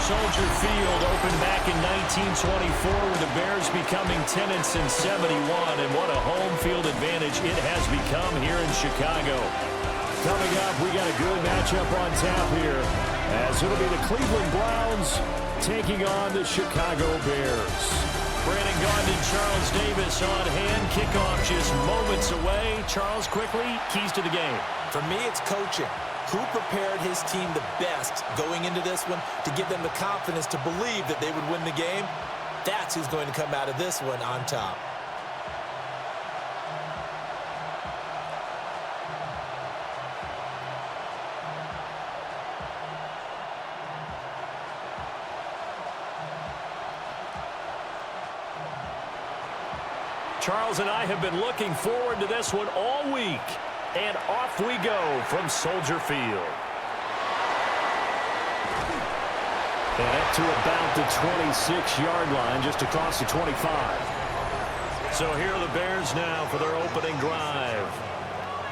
Soldier Field opened back in 1924 with the Bears becoming 10-71, and what a home field advantage it has become here in Chicago. Coming up, we got a good matchup on tap here, as it'll be the Cleveland Browns taking on the Chicago Bears. Brandon Gaudin and Charles Davis on hand. Kickoff just moments away. Charles, quickly, keys to the game. For me, it's coaching. Who prepared his team the best going into this one to give them the confidence to believe that they would win the game? That's who's going to come out of this one on top. Charles and I have been looking forward to this one all week. And off we go from Soldier Field. And up to about the 26-yard line, just across the 25. So here are the Bears now for their opening drive.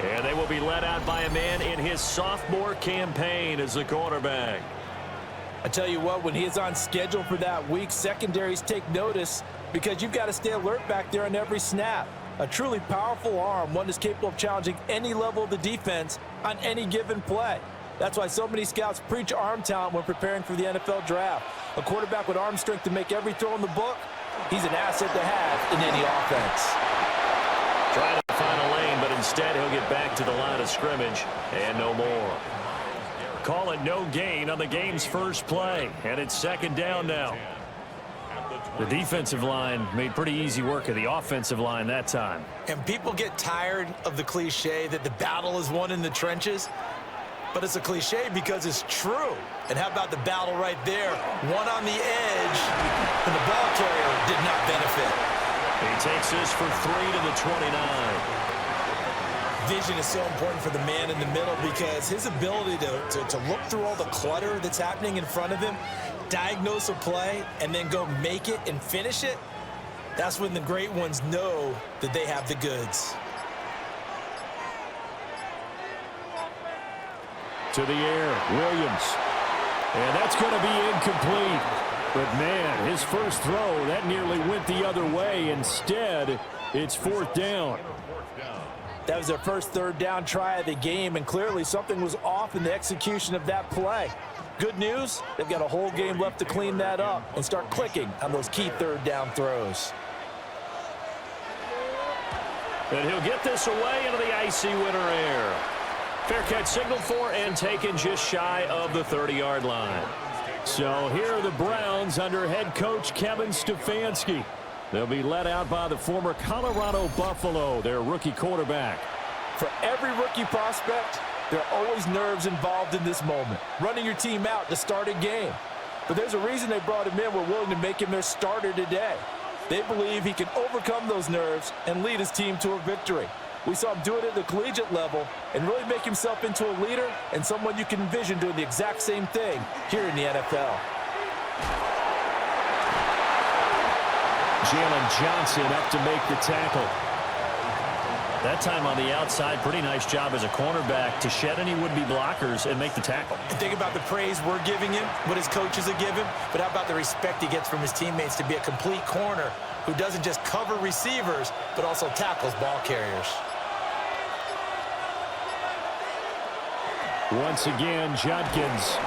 And they will be led out by a man in his sophomore campaign as the quarterback. I tell you what, when he is on schedule for that week, secondaries take notice because you've got to stay alert back there on every snap. A truly powerful arm, one that's capable of challenging any level of the defense on any given play. That's why so many scouts preach arm talent when preparing for the NFL draft. A quarterback with arm strength to make every throw in the book, he's an asset to have in any offense. Trying to find a lane, but instead he'll get back to the line of scrimmage and no more. Call it no gain on the game's first play, and it's second down now. The defensive line made pretty easy work of the offensive line that time. And people get tired of the cliche that the battle is won in the trenches. But it's a cliche because it's true. And how about the battle right there? One on the edge, and the ball carrier did not benefit. He takes this for 3 to the 29. Vision is so important for the man in the middle because his ability to look through all the clutter that's happening in front of him, diagnose a play, and then go make it and finish it, that's when the great ones know that they have the goods. To the air, Williams. And that's going to be incomplete. But, man, his first throw, that nearly went the other way. Instead, it's fourth down. That was their first third down try of the game, and clearly something was off in the execution of that play. Good news, they've got a whole game left to clean that up and start clicking on those key third down throws. And he'll get this away into the icy winter air. Fair catch signaled for and taken just shy of the 30-yard line. So here are the Browns under head coach Kevin Stefanski. They'll be led out by the former Colorado Buffalo, their rookie quarterback. For every rookie prospect, there are always nerves involved in this moment. Running your team out to start a game. But there's a reason they brought him in. We're willing to make him their starter today. They believe he can overcome those nerves and lead his team to a victory. We saw him do it at the collegiate level and really make himself into a leader and someone you can envision doing the exact same thing here in the NFL. Jalen Johnson up to make the tackle. That time on the outside, pretty nice job as a cornerback to shed any would-be blockers and make the tackle. And think about the praise we're giving him, what his coaches are giving, but how about the respect he gets from his teammates to be a complete corner who doesn't just cover receivers, but also tackles ball carriers. Once again, Judkins.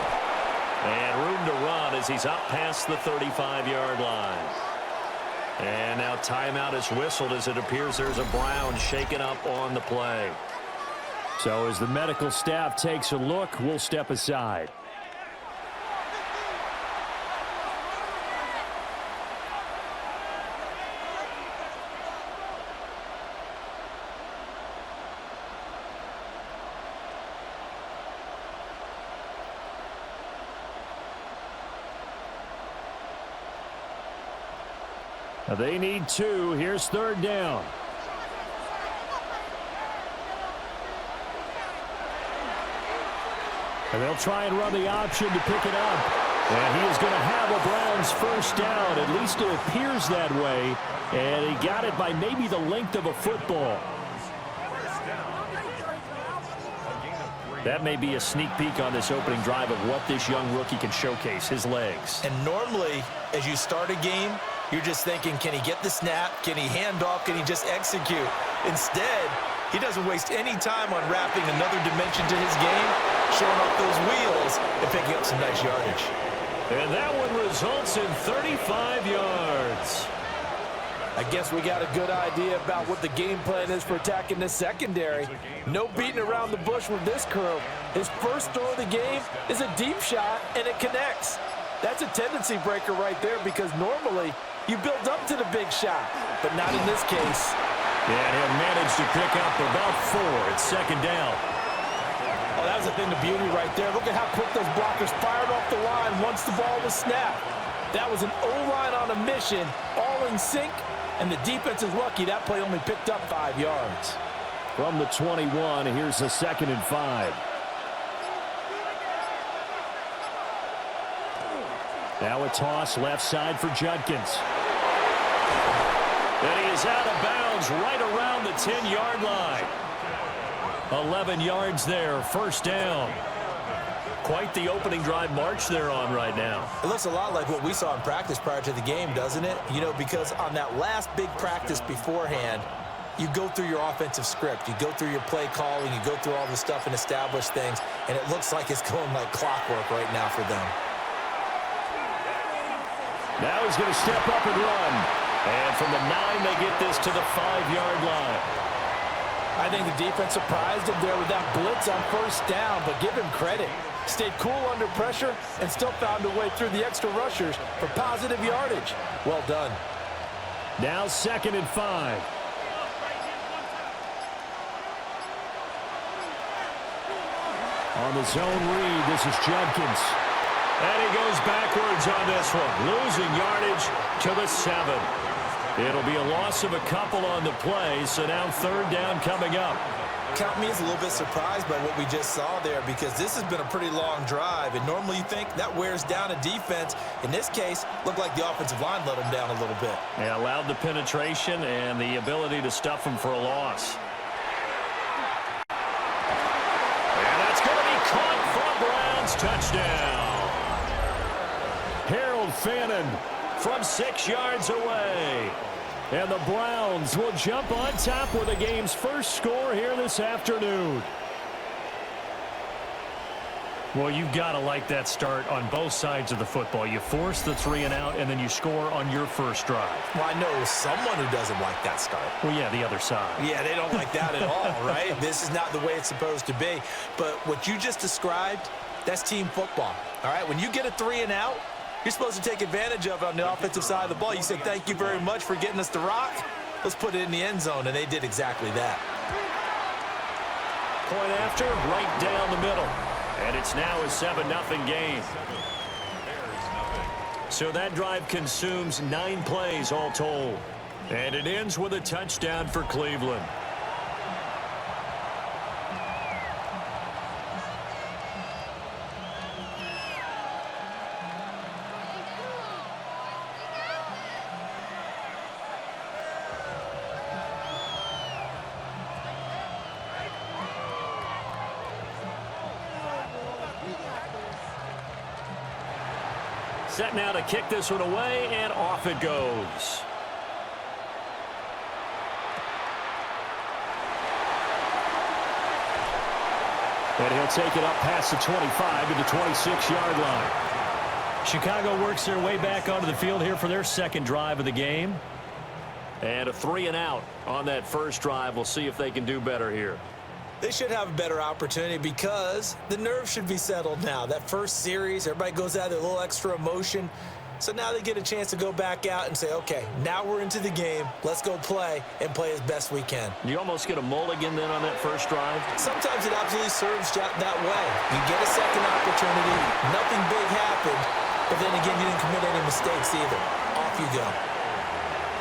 And room to run as he's up past the 35-yard line. And now timeout is whistled as it appears there's a Brown shaken up on the play. So as the medical staff takes a look, we'll step aside. They need 2. Here's third down. And they'll try and run the option to pick it up. And he is going to have a Browns first down. At least it appears that way. And he got it by maybe the length of a football. That may be a sneak peek on this opening drive of what this young rookie can showcase, his legs. And normally, as you start a game, you're just thinking, can he get the snap? Can he hand off? Can he just execute? Instead, he doesn't waste any time on wrapping another dimension to his game, showing off those wheels, and picking up some nice yardage. And that one results in 35 yards. I guess we got a good idea about what the game plan is for attacking this secondary. No beating around the bush with this crew. His first throw of the game is a deep shot, and it connects. That's a tendency breaker right there because normally you build up to the big shot, but not in this case. Yeah, and he'll manage to pick up about 4 at second down. Oh, that was a thing of beauty right there. Look at how quick those blockers fired off the line once the ball was snapped. That was an O-line on a mission, all in sync. And the defense is lucky that play only picked up 5 yards. From the 21, here's the 2nd and 5. Now a toss left side for Judkins. And he is out of bounds right around the 10-yard line. 11 yards there, first down. Quite the opening drive march they're on right now. It looks a lot like what we saw in practice prior to the game, doesn't it? You know, because on that last big practice beforehand, you go through your offensive script. You go through your play calling. You go through all the stuff and establish things. And it looks like it's going like clockwork right now for them. Now he's going to step up and run. And from the 9, they get this to the 5-yard line. I think the defense surprised him there with that blitz on first down, but give him credit. Stayed cool under pressure and still found a way through the extra rushers for positive yardage. Well done. Now 2nd and 5. On the zone read, this is Judkins. And he goes backwards on this one, losing yardage to the 7. It'll be a loss of a couple on the play, so now 3rd down coming up. Count me as a little bit surprised by what we just saw there because this has been a pretty long drive, and normally you think that wears down a defense. In this case, looked like the offensive line let them down a little bit. Yeah, allowed the penetration and the ability to stuff them for a loss. And that's going to be caught for a Browns touchdown. Harold Fannin from 6 yards away. And the Browns will jump on top with the game's first score here this afternoon. Well, you've got to like that start on both sides of the football. You force the 3 and out, and then you score on your first drive. Well, I know someone who doesn't like that start. Well, yeah, the other side. Yeah, they don't like that at all, right? This is not the way it's supposed to be. But what you just described, that's team football, all right? When you get a 3 and out, you're supposed to take advantage of it on the offensive side of the ball. You say, thank you very much for getting us the rock. Let's put it in the end zone, and they did exactly that. Point after, right down the middle. And it's now a 7-0 game. So that drive consumes 9 plays all told. And it ends with a touchdown for Cleveland. Set now to kick this one away, and off it goes. And he'll take it up past the 25 to the 26-yard line. Chicago works their way back onto the field here for their second drive of the game. And a 3 and out on that first drive. We'll see if they can do better here. They should have a better opportunity because the nerves should be settled now. That first series, everybody goes out there, a little extra emotion. So now they get a chance to go back out and say, okay, now we're into the game. Let's go play and play as best we can. You almost get a mulligan then on that first drive? Sometimes it absolutely serves that way. You get a second opportunity. Nothing big happened. But then again, you didn't commit any mistakes either. Off you go.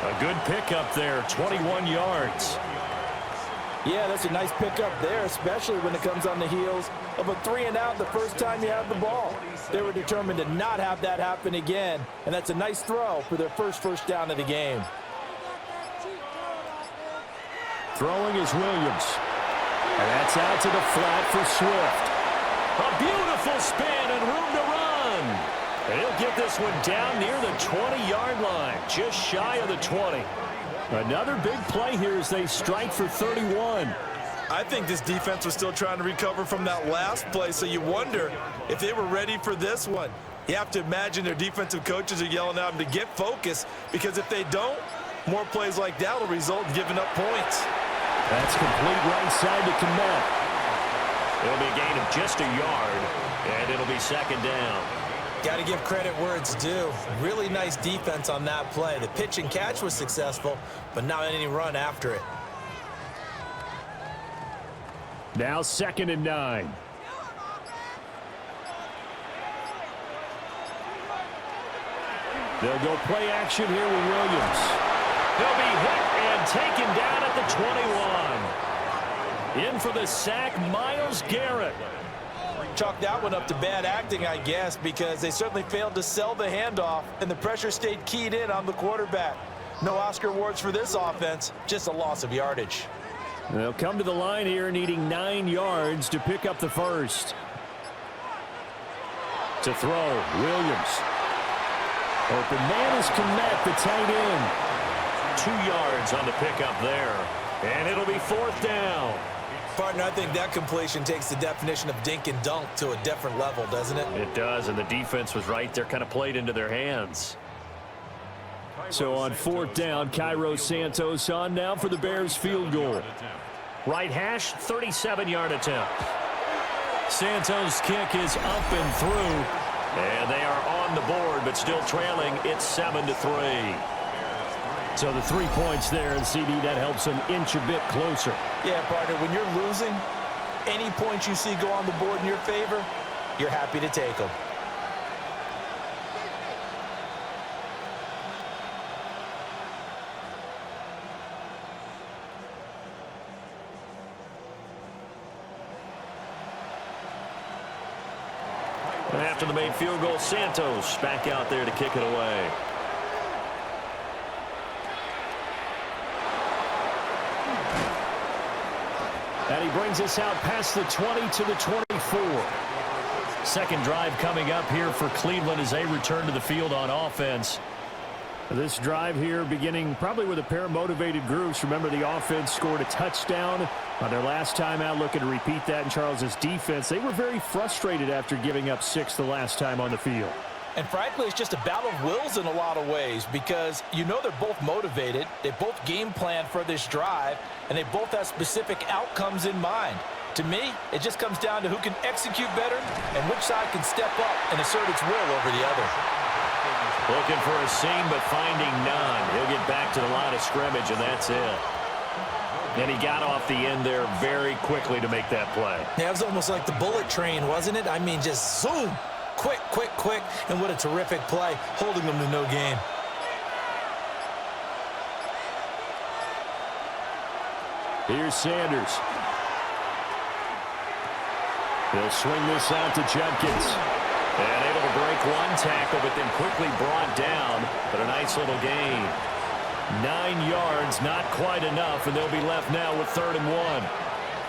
A good pickup there, 21 yards. Yeah, that's a nice pickup there, especially when it comes on the heels of a 3 and out the first time you have the ball. They were determined to not have that happen again, and that's a nice throw for their first down of the game. Throwing is Williams. And that's out to the flat for Swift. A beautiful spin and room to run. And he'll get this one down near the 20-yard line, just shy of the 20. Another big play here as they strike for 31. I think this defense was still trying to recover from that last play, so you wonder if they were ready for this one. You have to imagine their defensive coaches are yelling at them to get focused, because if they don't, more plays like that will result in giving up points. That's complete right side to Kmet. It'll be a gain of just a yard, and it'll be second down. Got to give credit where it's due. Really nice defense on that play. The pitch and catch was successful, but not any run after it. Now 2nd and 9. They'll go play action here with Williams. He'll be hit and taken down at the 21. In for the sack, Myles Garrett. Chalk that one up to bad acting, I guess, because they certainly failed to sell the handoff, and the pressure stayed keyed in on the quarterback. No Oscar awards for this offense, just a loss of yardage. They'll come to the line here needing 9 yards to pick up the first. To throw, Williams. Open man is Kmet, the tight end. 2 yards on the pickup there. And it'll be 4th down. Partner, I think that completion takes the definition of dink and dunk to a different level, doesn't it? It does, and the defense was right there, kind of played into their hands. So on 4th down, Cairo Santos on now for the Bears field goal. Right hash, 37-yard attempt. Santos' kick is up and through. And they are on the board, but still trailing. It's 7-3. So the 3 points there, and CD, that helps them inch a bit closer. Yeah, partner, when you're losing, any points you see go on the board in your favor, you're happy to take them. After the made field goal, Santos back out there to kick it away. And he brings us out past the 20 to the 24. Second drive coming up here for Cleveland as they return to the field on offense. This drive here beginning probably with a pair of motivated groups. Remember, the offense scored a touchdown on their last time out, looking to repeat that in Charles's defense. They were very frustrated after giving up 6 the last time on the field. And frankly, it's just a battle of wills in a lot of ways, because you know they're both motivated, they both game plan for this drive, and they both have specific outcomes in mind. To me, it just comes down to who can execute better and which side can step up and assert its will over the other. Looking for a seam, but finding none. He'll get back to the line of scrimmage, and that's it. And he got off the end there very quickly to make that play. Yeah, it was almost like the bullet train, wasn't it? I mean, just zoom. Quick, quick, quick. And what a terrific play, holding them to no gain. Here's Sanders. He'll swing this out to Judkins. And able to break one tackle, but then quickly brought down. But a nice little gain. 9 yards, not quite enough, and they'll be left now with 3rd and 1.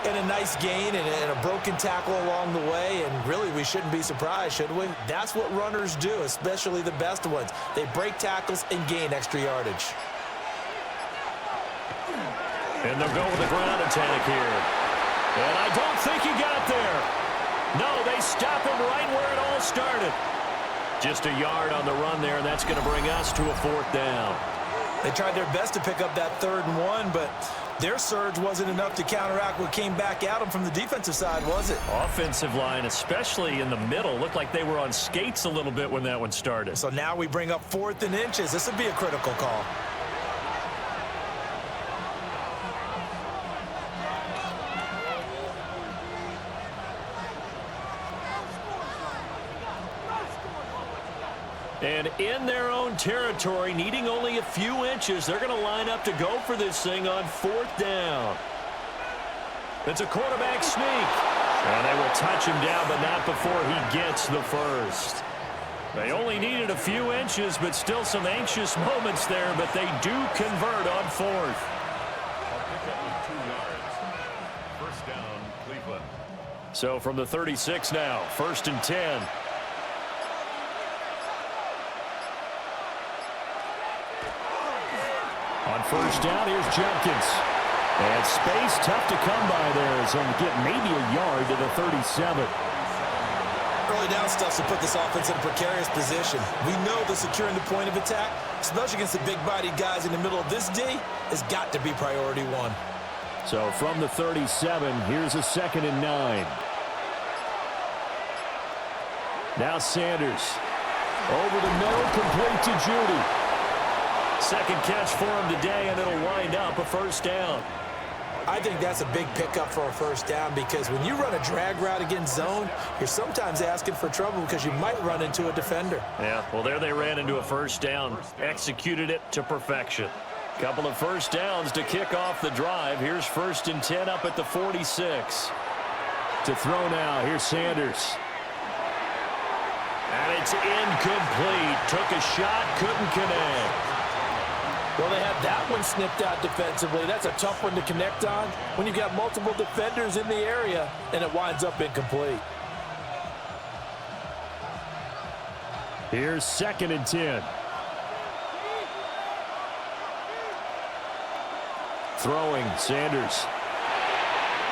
And a nice gain and a broken tackle along the way, and really we shouldn't be surprised, should we? That's what runners do, especially the best ones. They break tackles and gain extra yardage. And they'll go with the ground attack here. And I don't think he got there. No, they stop him right where it all started. Just a yard on the run there, and that's going to bring us to a 4th down. They tried their best to pick up that 3rd and 1, but their surge wasn't enough to counteract what came back at them from the defensive side, was it? Offensive line, especially in the middle, looked like they were on skates a little bit when that one started. So now we bring up 4th and inches. This would be a critical call. And in their own territory, needing only a few inches, they're going to line up to go for this thing on 4th down. It's a quarterback sneak. And they will touch him down, but not before he gets the first. They only needed a few inches, but still some anxious moments there, but they do convert on 4th. So from the 36 now, 1st and 10. On 1st down, here's Jenkins. And space tough to come by there as he'll get maybe a yard to the 37. Early down stuff to put this offense in a precarious position. We know that securing the point of attack, especially against the big-bodied guys in the middle of this D, has got to be priority one. So from the 37, here's a 2nd and 9. Now Sanders. Over the middle, complete to Judy. Second catch for him today, and it'll wind up a 1st down. I think that's a big pickup for a 1st down because when you run a drag route against zone, you're sometimes asking for trouble because you might run into a defender. Yeah, well, there they ran into a 1st down, executed it to perfection. Couple of 1st downs to kick off the drive. Here's 1st and 10 up at the 46. To throw now, here's Sanders. And it's incomplete. Took a shot, couldn't connect. Well, they had that one snipped out defensively. That's a tough one to connect on when you've got multiple defenders in the area, and it winds up incomplete. Here's 2nd and 10. Throwing, Sanders.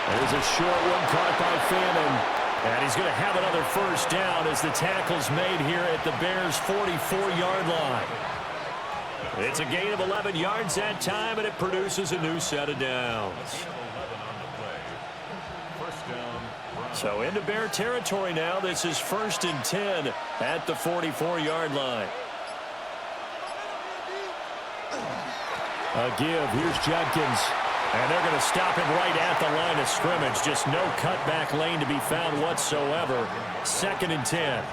There's a short one caught by Fannin. And he's going to have another 1st down as the tackle's made here at the Bears' 44-yard line. It's a gain of 11 yards that time, and it produces a new set of downs. So into Bear territory now. This is 1st and 10 at the 44-yard line. A give. Here's Jenkins. And they're going to stop him right at the line of scrimmage. Just no cutback lane to be found whatsoever. 2nd and 10.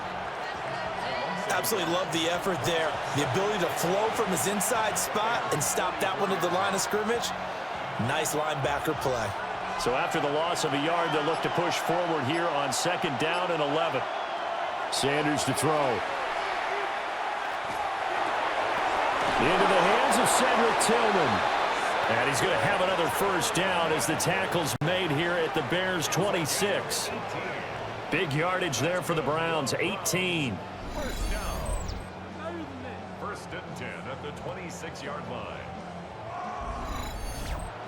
Absolutely love the effort there. The ability to flow from his inside spot and stop that one at the line of scrimmage. Nice linebacker play. So after the loss of a yard, they'll look to push forward here on 2nd down and 11. Sanders to throw. Into the hands of Cedric Tillman. And he's going to have another 1st down as the tackle's made here at the Bears' 26. Big yardage there for the Browns, 18. 1st and 10 at the 26-yard line.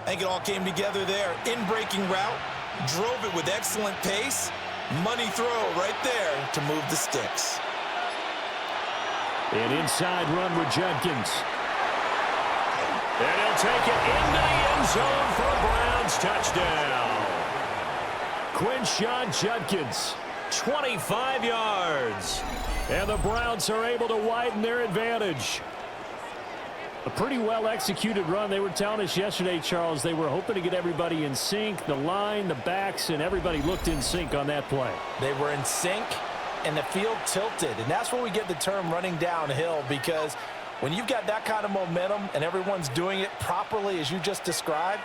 I think it all came together there. In-breaking route, drove it with excellent pace. Money throw right there to move the sticks. An inside run with Jenkins. And he'll take it into the end zone for a Browns touchdown. Quinshawn Judkins, 25 yards. And the Browns are able to widen their advantage. A pretty well-executed run. They were telling us yesterday, Charles, they were hoping to get everybody in sync. The line, the backs, and everybody looked in sync on that play. They were in sync, and the field tilted. And that's where we get the term running downhill, because when you've got that kind of momentum and everyone's doing it properly as you just described,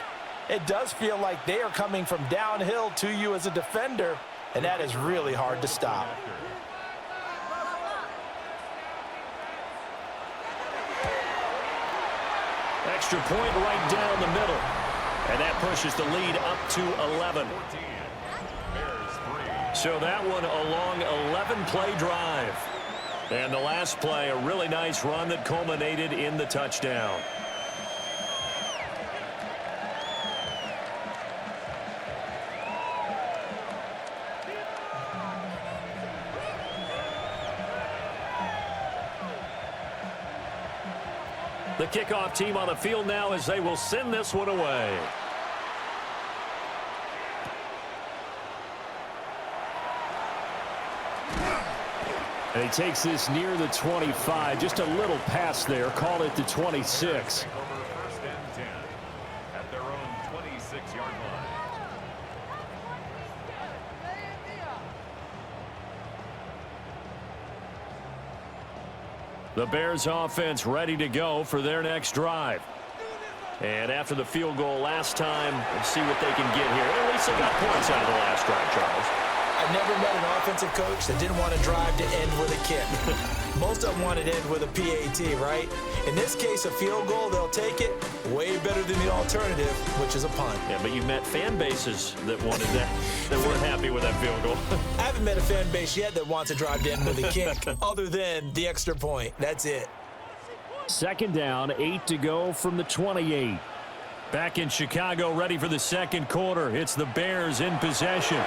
it does feel like they are coming from downhill to you as a defender, and that is really hard to stop. Extra point right down the middle. And that pushes the lead up to 11. So that one a long 11-play drive. And the last play, a really nice run that culminated in the touchdown. The kickoff team on the field now as they will send this one away. And he takes this near the 25. Just a little pass there. Call it the 26. Over 1st and 10 at their own 26-yard line. The Bears offense ready to go for their next drive. And after the field goal last time, let's see what they can get here. At least they got points out of the last drive, Charles. I've never met an offensive coach that didn't want to drive to end with a kick. Most of them want it in with a PAT, right? In this case, a field goal, they'll take it. Way better than the alternative, which is a punt. Yeah, but you met fan bases that wanted that, that weren't happy with that field goal. I haven't met a fan base yet that wants to drive in with a kick, other than the extra point. That's it. Second down, 8 to go from the 28. Back in Chicago, ready for the second quarter. It's the Bears in possession,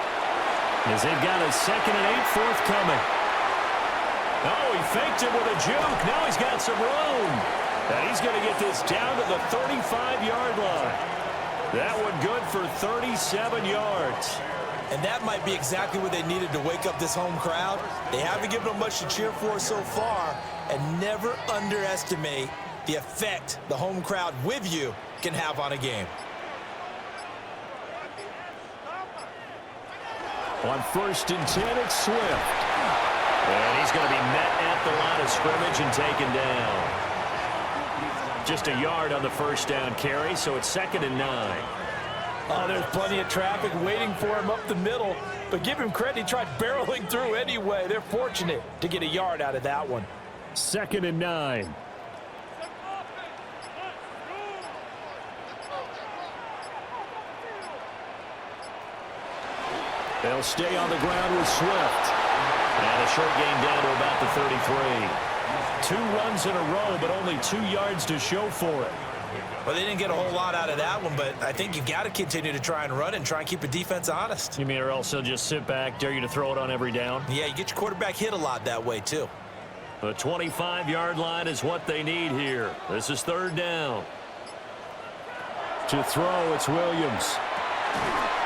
as they've got a 2nd and 8 forthcoming. Oh, he faked it with a juke. Now he's got some room. And he's going to get this down to the 35-yard line. That one good for 37 yards. And that might be exactly what they needed to wake up this home crowd. They haven't given them much to cheer for so far. And never underestimate the effect the home crowd with you can have on a game. On 1st and 10, it's Swift. And he's going to be met at the line of scrimmage and taken down. Just a yard on the first down carry, so it's 2nd and 9. Oh, there's plenty of traffic waiting for him up the middle. But give him credit, he tried barreling through anyway. They're fortunate to get a yard out of that one. 2nd and 9. They'll stay on the ground with Swift. And a short gain down to about the 33. 2 runs in a row, but only 2 yards to show for it. Well, they didn't get a whole lot out of that one, but I think you've got to continue to try and run and try and keep the defense honest. You mean, or else they'll just sit back, dare you to throw it on every down? Yeah, you get your quarterback hit a lot that way, too. The 25-yard line is what they need here. This is 3rd down. To throw, it's Williams.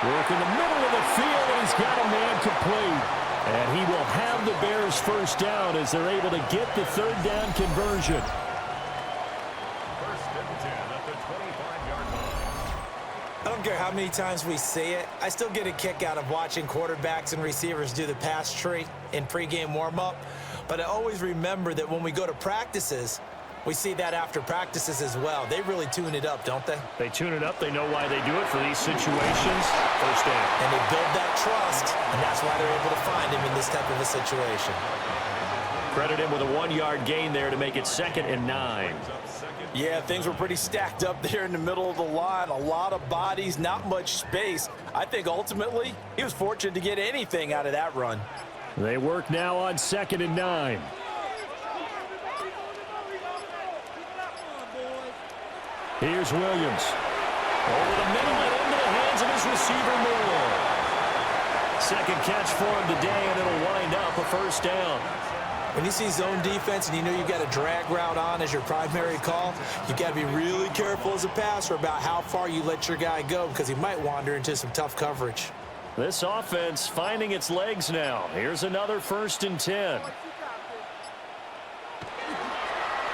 Work in the middle of the field, and he's got a man complete. And he will have the Bears first down as they're able to get the 3rd down conversion. 1st and 10 at the 25-yard line. I don't care how many times we say it, I still get a kick out of watching quarterbacks and receivers do the pass tree in pregame warm-up. But I always remember that when we go to practices, we see that after practices as well. They really tune it up, don't they? They tune it up. They know why they do it for these situations. First down. And they build that trust, and that's why they're able to find him in this type of a situation. Credit him with a 1-yard gain there to make it 2nd and 9. Yeah, things were pretty stacked up there in the middle of the line. A lot of bodies, not much space. I think ultimately he was fortunate to get anything out of that run. They work now on 2nd and 9. Here's Williams. Over the middle and into the hands of his receiver, Moore. 2nd catch for him today, and it'll wind up a first down. When you see zone defense and you know you've got a drag route on as your primary call, you've got to be really careful as a passer about how far you let your guy go because he might wander into some tough coverage. This offense finding its legs now. Here's another 1st and 10.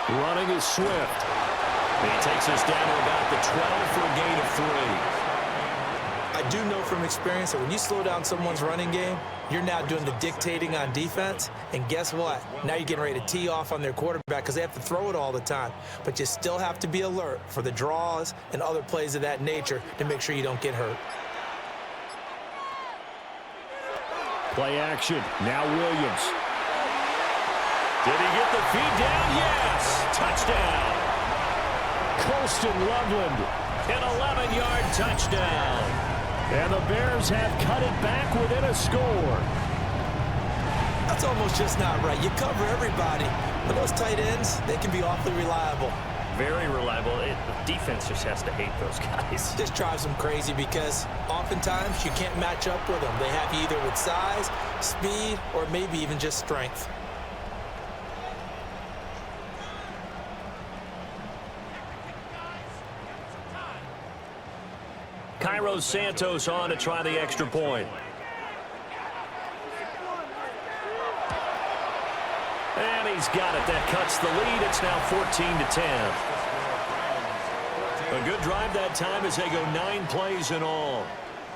Running is Swift. He takes us down to about the 12 for a gain of 3. I do know from experience that when you slow down someone's running game, you're now doing the dictating on defense. And guess what? Now you're getting ready to tee off on their quarterback because they have to throw it all the time. But you still have to be alert for the draws and other plays of that nature to make sure you don't get hurt. Play action. Now Williams. Did he get the feed down? Yes! Touchdown! Colston Loveland, an 11-yard touchdown. And the Bears have cut it back within a score. That's almost just not right. You cover everybody, but those tight ends, they can be awfully reliable. Very reliable. The defense just has to hate those guys. This drives them crazy because oftentimes you can't match up with them. They have you either with size, speed, or maybe even just strength. Cairo Santos on to try the extra point. And he's got it. That cuts the lead. It's now 14-10. A good drive that time as they go 9 plays in all.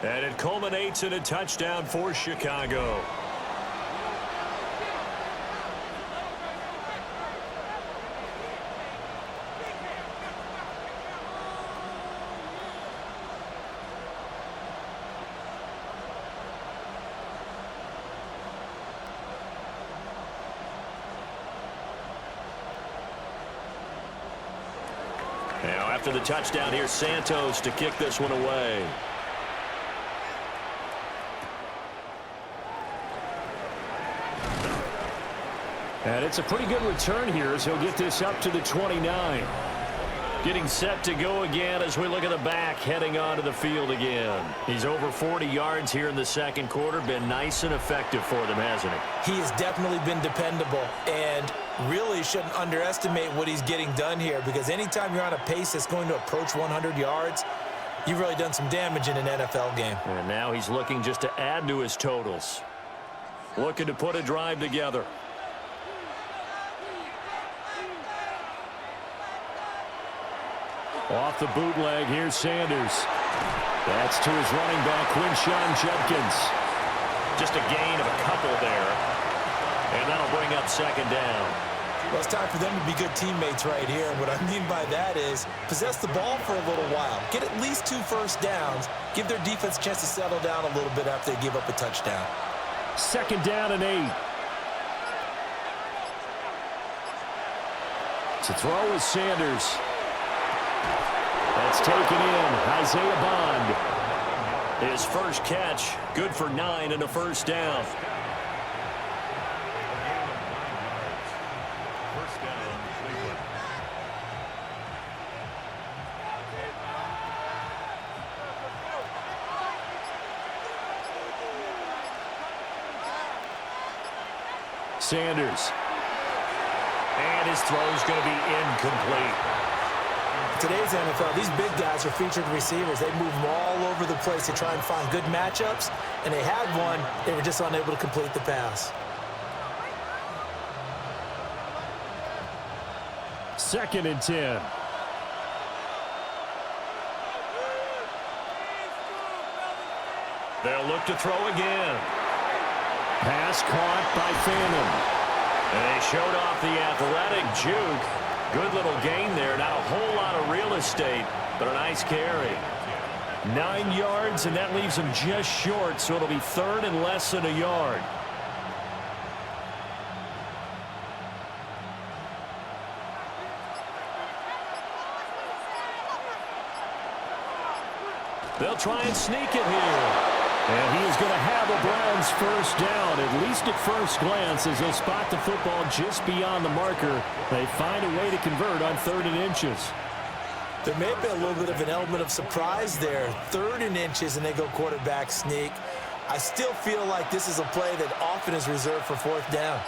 And it culminates in a touchdown for Chicago. Now after the touchdown, here's Santos to kick this one away. And it's a pretty good return here as he'll get this up to the 29. Getting set to go again as we look at the back, heading onto the field again. He's over 40 yards here in the second quarter. Been nice and effective for them, hasn't he? He has definitely been dependable and really shouldn't underestimate what he's getting done here, because anytime you're on a pace that's going to approach 100 yards, you've really done some damage in an NFL game. And now he's looking just to add to his totals. Looking to put a drive together. Off the bootleg, here's Sanders. That's to his running back, Quinshon Judkins. Just a gain of a couple there. And that'll bring up second down. Well, it's time for them to be good teammates right here. And what I mean by that is possess the ball for a little while. Get at least 2 first downs. Give their defense a chance to settle down a little bit after they give up a touchdown. Second down and 8. To throw is Sanders. That's taken in. Isaiah Bond. His first catch, good for 9 and a first down. First down, Cleveland. Sanders. And his throw's going to be incomplete. Today's NFL, these big guys are featured receivers. They move them all over the place to try and find good matchups, and they had one. They were just unable to complete the pass. Second and 10. They'll look to throw again. Pass caught by Fannin. And they showed off the athletic juke. Good little gain there. Not a whole lot of real estate, but a nice carry. 9 yards, and that leaves him just short, so it'll be third and less than a yard. They'll try and sneak it here. And he is going to have a Browns first down, at least at first glance, as they'll spot the football just beyond the marker. They find a way to convert on 3rd and inches. There may have been a little bit of an element of surprise there. 3rd and inches, and they go quarterback sneak. I still feel like this is a play that often is reserved for 4th down.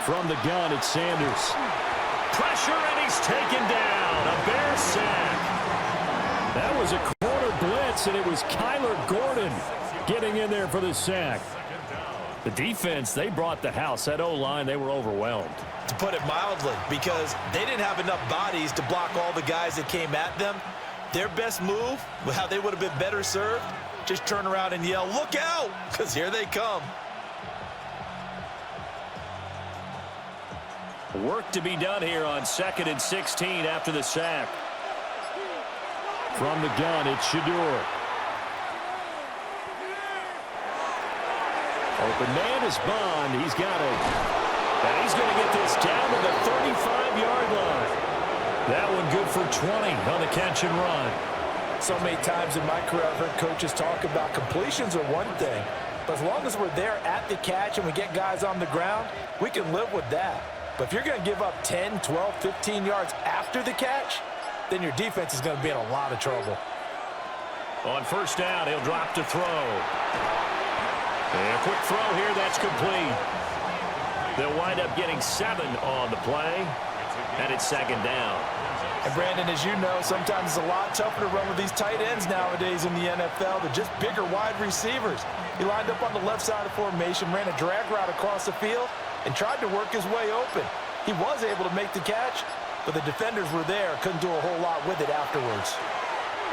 From the gun, it's Sanders. Pressure, and he's taken down. A Bear sack. That was a corner blitz, and it was Kyler Gordon getting in there for the sack. The defense, they brought the house. That O-line, they were overwhelmed. To put it mildly, because they didn't have enough bodies to block all the guys that came at them. Their best move, how they would have been better served, just turn around and yell, "Look out!" because here they come. Work to be done here on 2nd and 16 after the sack. From the gun, it's Shador. Open man is Bond. He's got it. And he's going to get this down to the 35-yard line. That one good for 20 on the catch and run. So many times in my career, I've heard coaches talk about completions are one thing. But as long as we're there at the catch and we get guys on the ground, we can live with that. But if you're going to give up 10, 12, 15 yards after the catch, then your defense is going to be in a lot of trouble. On first down, he'll drop to throw. And a quick throw here, that's complete. They'll wind up getting 7 on the play, and it's 2nd down. And Brandon, as you know, sometimes it's a lot tougher to run with these tight ends nowadays in the NFL. They're just bigger wide receivers. He lined up on the left side of the formation, ran a drag route across the field, and tried to work his way open. He was able to make the catch, but the defenders were there, couldn't do a whole lot with it afterwards.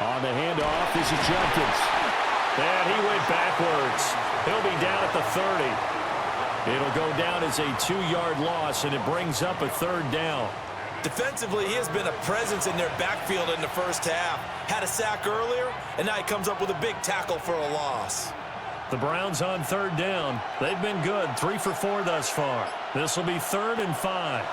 On the handoff, this is Judkins. And he went backwards. He'll be down at the 30. It'll go down as a 2-yard loss, and it brings up a 3rd down. Defensively, he has been a presence in their backfield in the first half. Had a sack earlier, and now he comes up with a big tackle for a loss. The Browns on 3rd down. They've been good, 3 for 4 thus far. This will be 3rd and 5.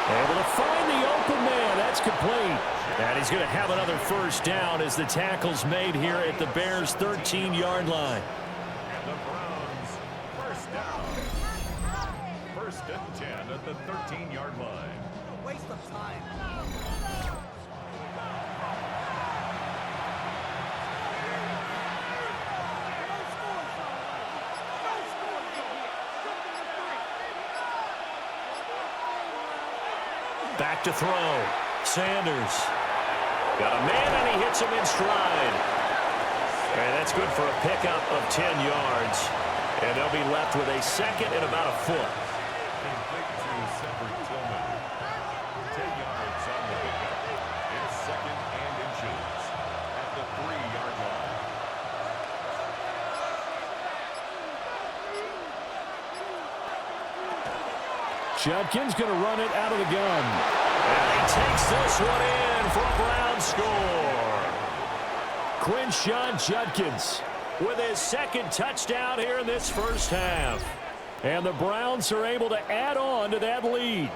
Able to find the open man. That's complete. And he's going to have another first down as the tackle's made here at the Bears' 13-yard line. And the Browns, first down. First and 10 at the 13-yard line. Waste of time. Back to throw. Sanders. Got a man, and he hits him in stride. And that's good for a pickup of 10 yards. And they'll be left with a second and about a foot. Complete to Cedric Tillman. 10 yards on the pickup. It's second and inches at the 3-yard line. Judkins going to run it out of the gun. And he takes this one in for a Brown score. Quinshawn Judkins with his second touchdown here in this first half. And the Browns are able to add on to that lead.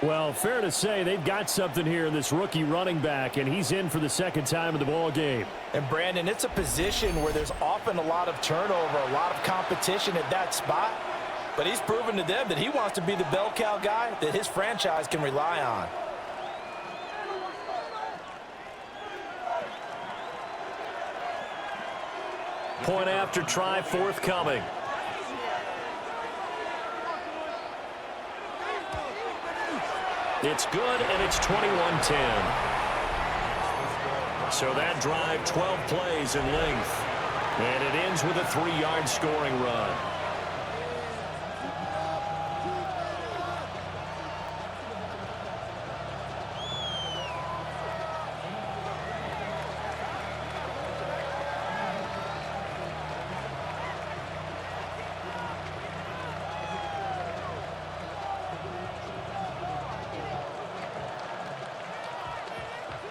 Well, fair to say they've got something here in this rookie running back, and he's in for the second time in the ball game. And, Brandon, it's a position where there's often a lot of turnover, a lot of competition at that spot. But he's proven to them that he wants to be the bell cow guy that his franchise can rely on. Point after try forthcoming. It's good, and it's 21-10. So that drive, 12 plays in length. And it ends with a 3-yard scoring run.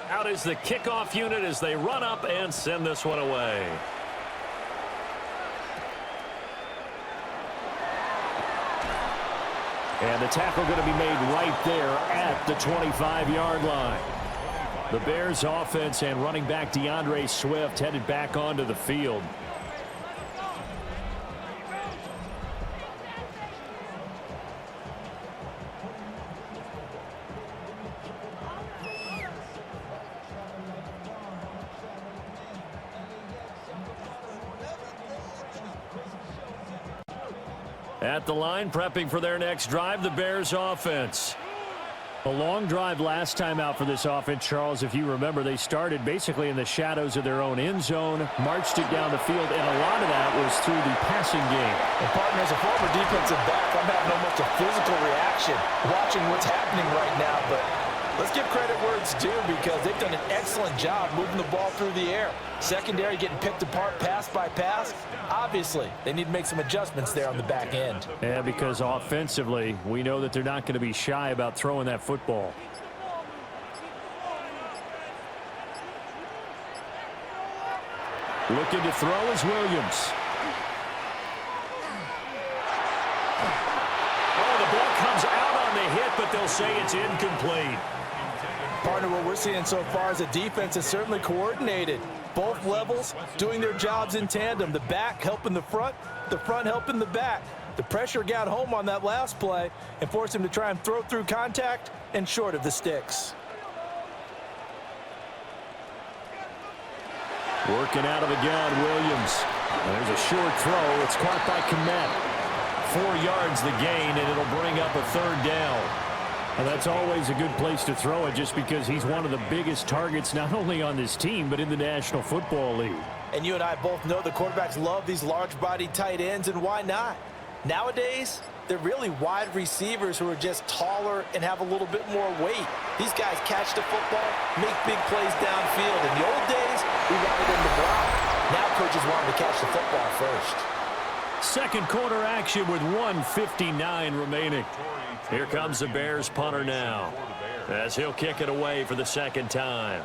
Out is the kickoff unit as they run up and send this one away. And the tackle going to be made right there at the 25-yard line. The Bears offense and running back DeAndre Swift headed back onto the field. At the line, prepping for their next drive, the Bears offense. A long drive last time out for this offense, Charles. If you remember, they started basically in the shadows of their own end zone, marched it down the field, and a lot of that was through the passing game. And, partner, as a former defensive back, I'm having almost a physical reaction watching what's happening right now. But let's give credit where it's due because they've done an excellent job moving the ball through the air. Secondary getting picked apart pass by pass. Obviously, they need to make some adjustments there on the back end. Yeah, because offensively, we know that they're not going to be shy about throwing that football. Looking to throw is Williams. Oh, the ball comes out on the hit, but they'll say it's incomplete. Partner, what we're seeing so far is a defense is certainly coordinated. Both levels doing their jobs in tandem. The back helping the front helping the back. The pressure got home on that last play and forced him to try and throw through contact and short of the sticks. Working out of the gun, Williams. And there's a short throw. It's caught by Kmet. 4 yards the gain, and it'll bring up a third down. And that's always a good place to throw it just because he's one of the biggest targets not only on this team but in the National Football League. And you and I both know the quarterbacks love these large-bodied tight ends, and why not? Nowadays, they're really wide receivers who are just taller and have a little bit more weight. These guys catch the football, make big plays downfield. In the old days, we wanted them to block. Now coaches want them to catch the football first. Second quarter action with 1:59 remaining. Here comes the Bears punter now as he'll kick it away for the second time.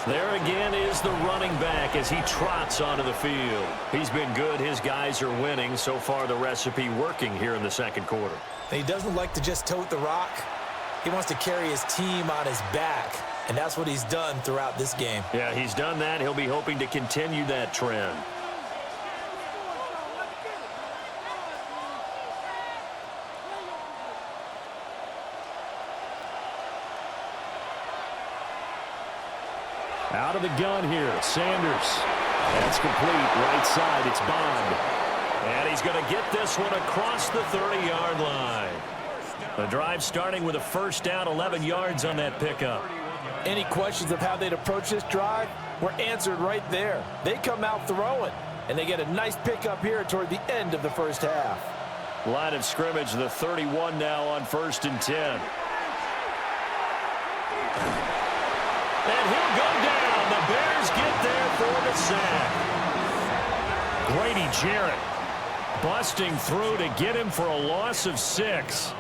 There again is the running back as he trots onto the field. He's been good. His guys are winning. So far, the recipe working here in the second quarter. He doesn't like to just tote the rock. He wants to carry his team on his back, and that's what he's done throughout this game. Yeah, he's done that. He'll be hoping to continue that trend. Out of the gun here, Sanders. That's complete. Right side, it's Bond. And he's going to get this one across the 30-yard line. The drive starting with a first down, 11 yards on that pickup. Any questions of how they'd approach this drive were answered right there. They come out throwing, and they get a nice pickup here toward the end of the first half. Line of scrimmage, the 31 now on 1st and 10. And he'll go down. The Bears get there for the sack. Grady Jarrett busting through to get him for a loss of 6.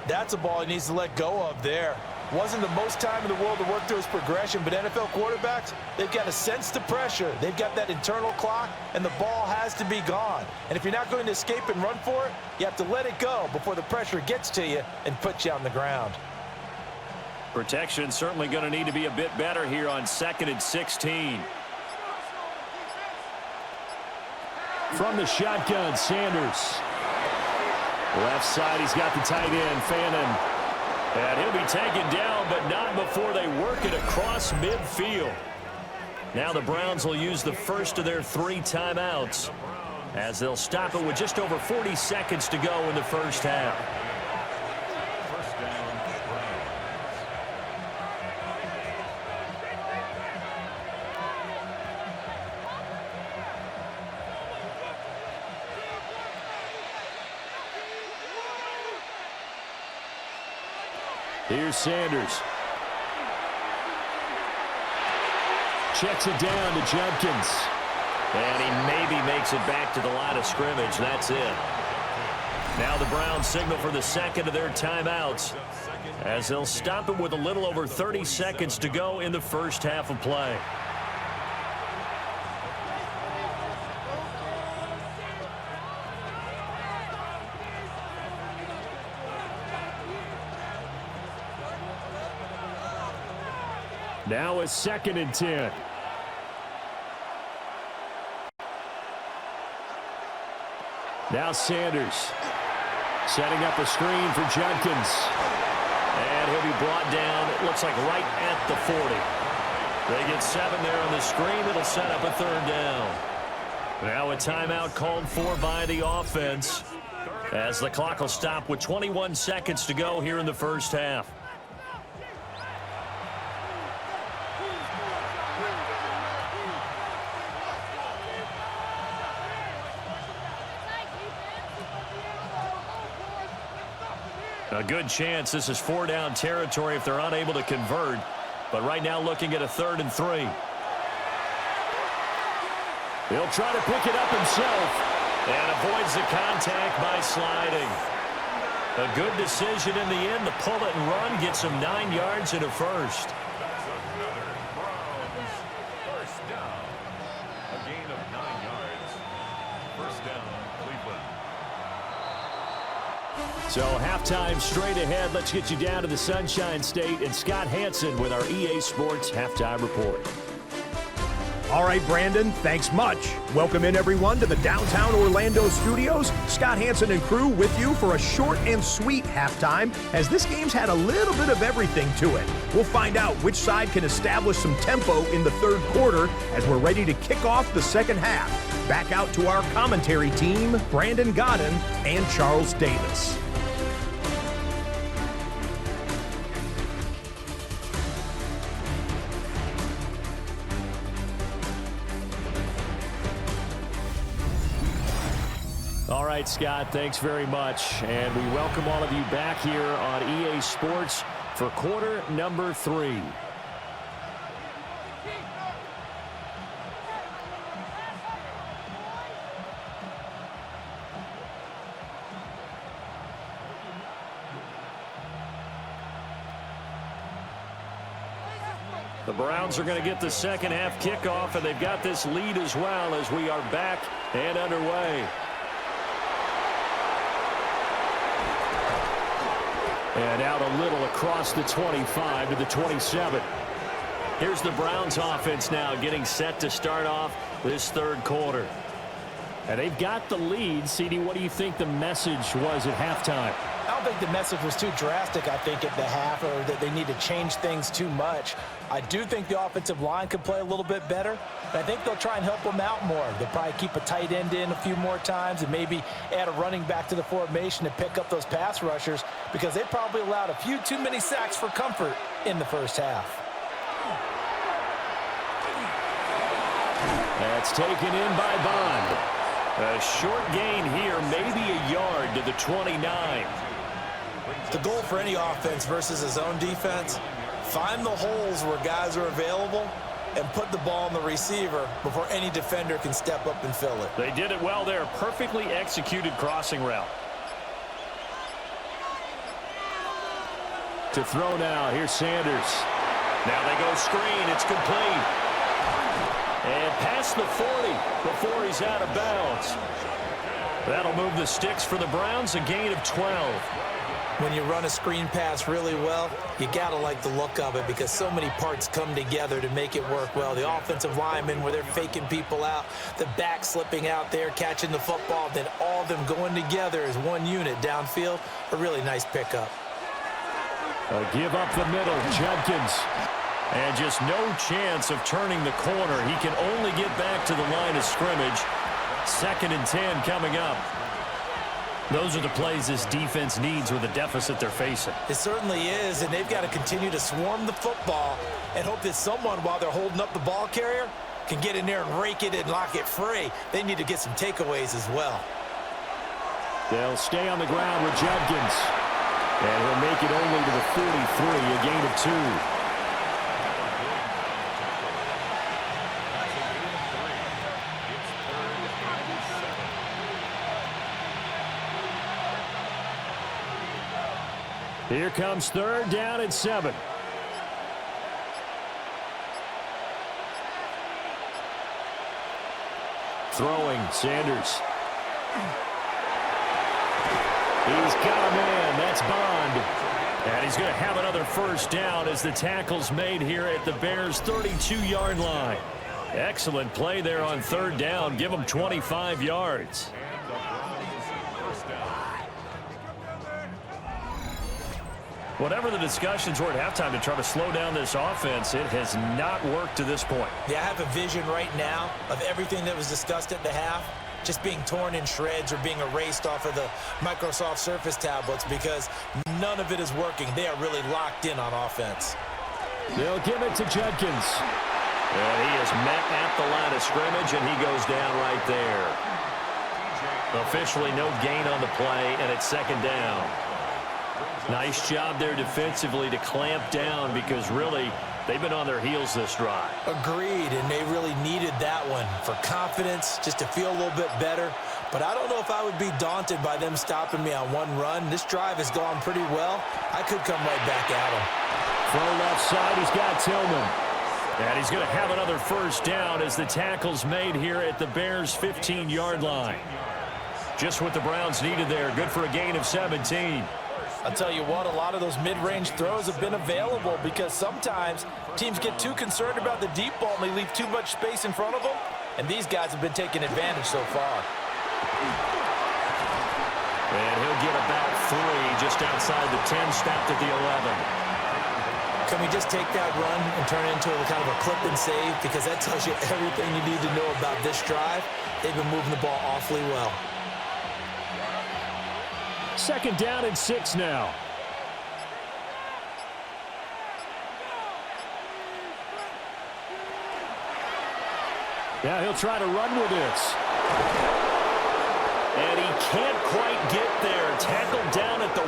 That's a ball he needs to let go of there. Wasn't the most time in the world to work through his progression, but NFL quarterbacks, they've got to sense the pressure. They've got that internal clock, and the ball has to be gone. And if you're not going to escape and run for it, you have to let it go before the pressure gets to you and puts you on the ground. Protection certainly going to need to be a bit better here on 2nd and 16. From the shotgun, Sanders. Left side, he's got the tight end, Fannin. And he'll be taken down, but not before they work it across midfield. Now the Browns will use the first of their 3 timeouts as they'll stop it with just over 40 seconds to go in the first half. First down, Browns. Here's Sanders. Checks it down to Judkins. And he maybe makes it back to the line of scrimmage. That's it. Now the Browns signal for the second of their timeouts as they'll stop it with a little over 30 seconds to go in the first half of play. Now it's 2nd and 10. Now Sanders setting up a screen for Judkins. And he'll be brought down, it looks like right at the 40. They get 7 there on the screen. It'll set up a 3rd down. Now a timeout called for by the offense as the clock will stop with 21 seconds to go here in the first half. A good chance this is 4-down territory if they're unable to convert. But right now looking at a 3rd and 3. He'll try to pick it up himself and avoids the contact by sliding. A good decision in the end to pull it and run, gets him 9 yards and a first. That's another Browns first down. A gain of 9 yards. First down, Cleveland. So halftime straight ahead. Let's get you down to the Sunshine State and Scott Hansen with our EA Sports Halftime Report. All right, Brandon, thanks much. Welcome in, everyone, to the downtown Orlando studios. Scott Hansen and crew with you for a short and sweet halftime, as this game's had a little bit of everything to it. We'll find out which side can establish some tempo in the 3rd quarter as we're ready to kick off the 2nd half. Back out to our commentary team, Brandon Godden and Charles Davis. All right, Scott, thanks very much. And we welcome all of you back here on EA Sports for quarter number 3. The Browns are going to get the second half kickoff, and they've got this lead as well as we are back and underway. And out a little across the 25 to the 27. Here's the Browns offense now getting set to start off this third quarter. And they've got the lead. CD, what do you think the message was at halftime? I don't think the message was too drastic, I think, at the half, or that they need to change things too much. I do think the offensive line could play a little bit better. I think they'll try and help them out more. They'll probably keep a tight end in a few more times and maybe add a running back to the formation to pick up those pass rushers, because they probably allowed a few too many sacks for comfort in the first half. That's taken in by Bond. A short gain here, maybe a yard to the 29. The goal for any offense versus his own defense, find the holes where guys are available and put the ball on the receiver before any defender can step up and fill it. They did it well there. Perfectly executed crossing route. To throw now. Here's Sanders. Now they go screen. It's complete. And past the 40 before he's out of bounds. That'll move the sticks for the Browns, a gain of 12. When you run a screen pass really well, you got to like the look of it, because so many parts come together to make it work well. The offensive linemen, where they're faking people out, the back slipping out there, catching the football, then all of them going together as one unit downfield. A really nice pickup. Give up the middle, Judkins. And just no chance of turning the corner. He can only get back to the line of scrimmage. 2nd and 10 coming up. Those are the plays this defense needs with the deficit they're facing. It certainly is, and they've got to continue to swarm the football and hope that someone, while they're holding up the ball carrier, can get in there and rake it and lock it free. They need to get some takeaways as well. They'll stay on the ground with Judkins. And he'll make it only to the 43, a gain of 2. Here comes 3rd down and 7. Throwing, Sanders. He's got a man. That's Bond. And he's going to have another first down as the tackle's made here at the Bears' 32-yard line. Excellent play there on 3rd down. Give them 25 yards. Whatever the discussions were at halftime to try to slow down this offense, it has not worked to this point. Yeah, I have a vision right now of everything that was discussed at the half just being torn in shreds or being erased off of the Microsoft Surface tablets, because none of it is working. They are really locked in on offense. They'll give it to Judkins. And he is met at the line of scrimmage, and he goes down right there. Officially no gain on the play, and it's 2nd down. Nice job there defensively to clamp down, because really they've been on their heels this drive. Agreed, and they really needed that one for confidence, just to feel a little bit better. But I don't know if I would be daunted by them stopping me on one run. This drive has gone pretty well. I could come right back at them. Throw left side, he's got Tillman. And he's going to have another first down as the tackle's made here at the Bears' 15-yard line. Just what the Browns needed there. Good for a gain of 17. I'll tell you what, a lot of those mid-range throws have been available, because sometimes teams get too concerned about the deep ball and they leave too much space in front of them, and these guys have been taking advantage so far. And he'll get about 3 just outside the 10, stopped at the 11. Can we just take that run and turn it into a kind of a clip and save? Because that tells you everything you need to know about this drive. They've been moving the ball awfully well. 2nd down and 6 now. Now he'll try to run with this. And he can't quite get there. Tackled down at the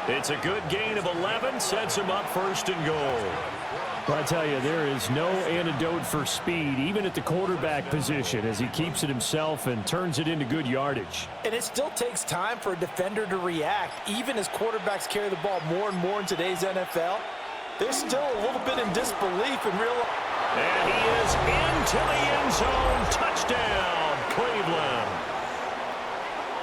1. It's a good gain of 11. Sets him up 1st and goal. Well, I tell you, there is no antidote for speed, even at the quarterback position, as he keeps it himself and turns it into good yardage. And it still takes time for a defender to react, even as quarterbacks carry the ball more and more in today's NFL. they're still a little bit in disbelief and real. And he is into the end zone. Touchdown, Cleveland.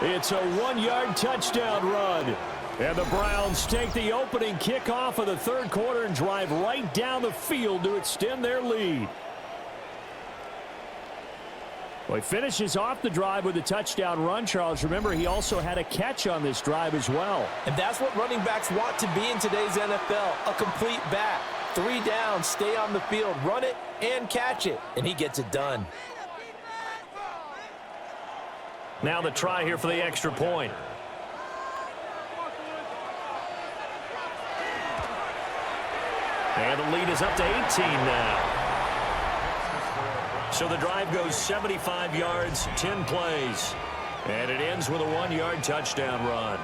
It's a 1-yard touchdown run. And the Browns take the opening kickoff of the third quarter and drive right down the field to extend their lead. Well, he finishes off the drive with a touchdown run, Charles. Remember, he also had a catch on this drive as well. And that's what running backs want to be in today's NFL, a complete back. 3 downs, stay on the field, run it, and catch it. And he gets it done. Now the try here for the extra point. And the lead is up to 18 now. So the drive goes 75 yards, 10 plays. And it ends with a 1-yard touchdown run.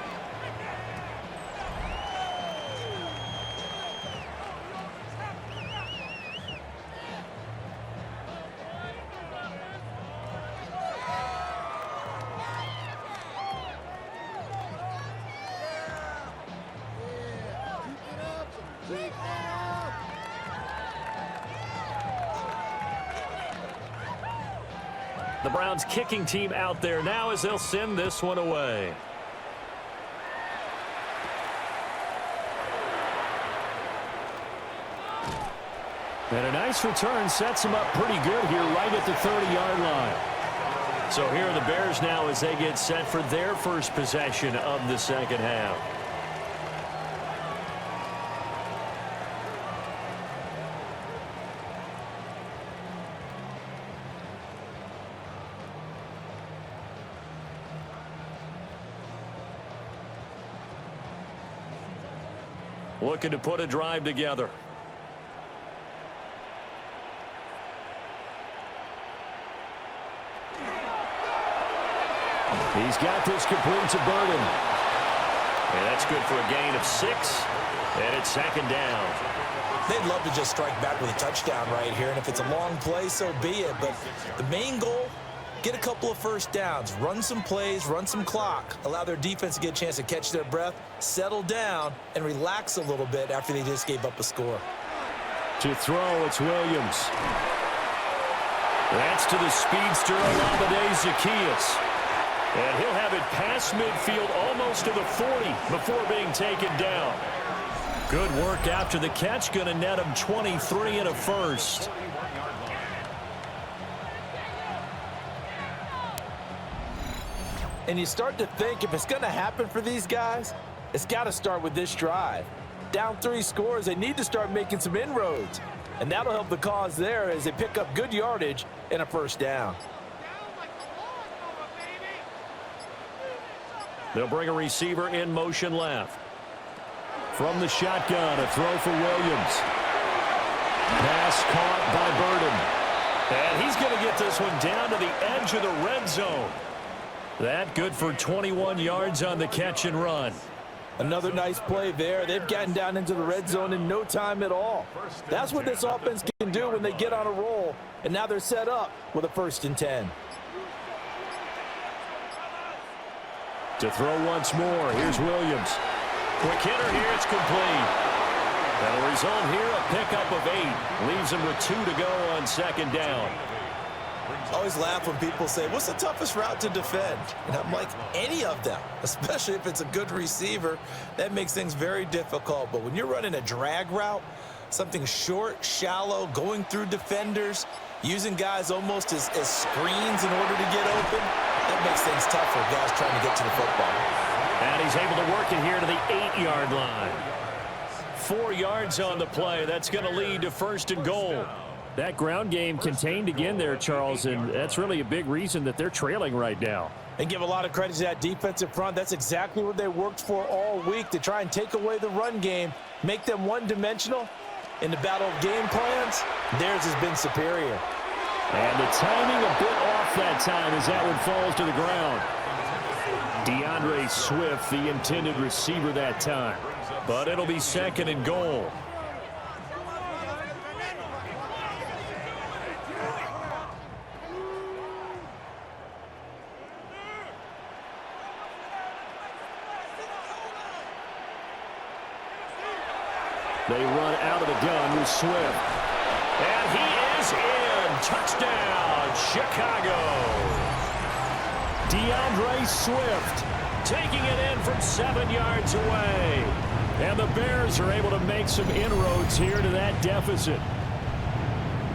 The Browns kicking team out there now as they'll send this one away. And a nice return sets him up pretty good here right at the 30-yard line. So here are the Bears now as they get set for their first possession of the second half. Looking to put a drive together. He's got this complete to Burden. And that's good for a gain of 6. And it's second down. They'd love to just strike back with a touchdown right here. And if it's a long play, so be it. But the main goal, get a couple of first downs, run some plays, run some clock, allow their defense to get a chance to catch their breath, settle down, and relax a little bit after they just gave up a score. To throw, it's Williams. That's to the speedster, Olamide Zaccheaus. And he'll have it past midfield, almost to the 40 before being taken down. Good work after the catch, going to net him 23 and a first. And you start to think if it's going to happen for these guys, it's got to start with this drive. Down 3 scores, they need to start making some inroads. And that'll help the cause there as they pick up good yardage and a first down. They'll bring a receiver in motion left. From the shotgun, a throw for Williams. Pass caught by Burden. And he's going to get this one down to the edge of the red zone. That good for 21 yards on the catch and run. Another nice play there. They've gotten down into the red zone in no time at all. That's what this offense can do when they get on a roll. And now they're set up with a 1st and 10. To throw once more, here's Williams. Quick hitter here, it's complete. That'll result here, a pickup of 8. Leaves him with 2 to go on second down. I always laugh when people say, what's the toughest route to defend? And I'm like, any of them, especially if it's a good receiver. That makes things very difficult. But when you're running a drag route, something short, shallow, going through defenders, using guys almost as screens in order to get open, that makes things tough for guys trying to get to the football. And he's able to work it here to the 8-yard line. 4 yards on the play. That's going to lead to 1st and goal. That ground game contained again there, Charles, and that's really a big reason that they're trailing right now. And give a lot of credit to that defensive front. That's exactly what they worked for all week, to try and take away the run game, make them one-dimensional. In the battle of game plans, theirs has been superior. And the timing a bit off that time as that one falls to the ground. DeAndre Swift, the intended receiver that time. But it'll be 2nd and goal. They run out of the gun with Swift. And he is in. Touchdown, Chicago. DeAndre Swift taking it in from 7 yards away. And the Bears are able to make some inroads here to that deficit.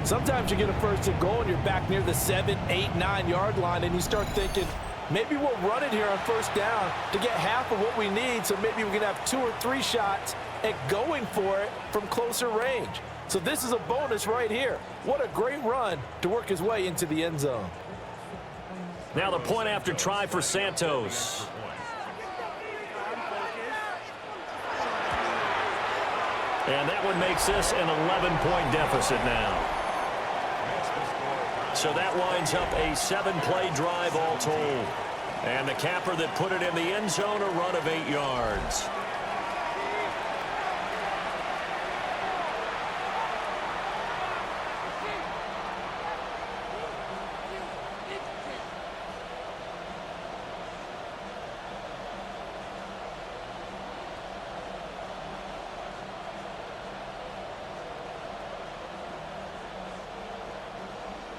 Sometimes you get a first and goal and you're back near the 7, 8, 9 yard line and you start thinking, maybe we'll run it here on first down to get half of what we need, so maybe we can have 2 or 3 shots at going for it from closer range. So this is a bonus right here. What a great run to work his way into the end zone. Now the point after try for Santos. And that one makes this an 11-point deficit now. So that winds up a 7-play drive all told. And the capper that put it in the end zone, a run of 8 yards.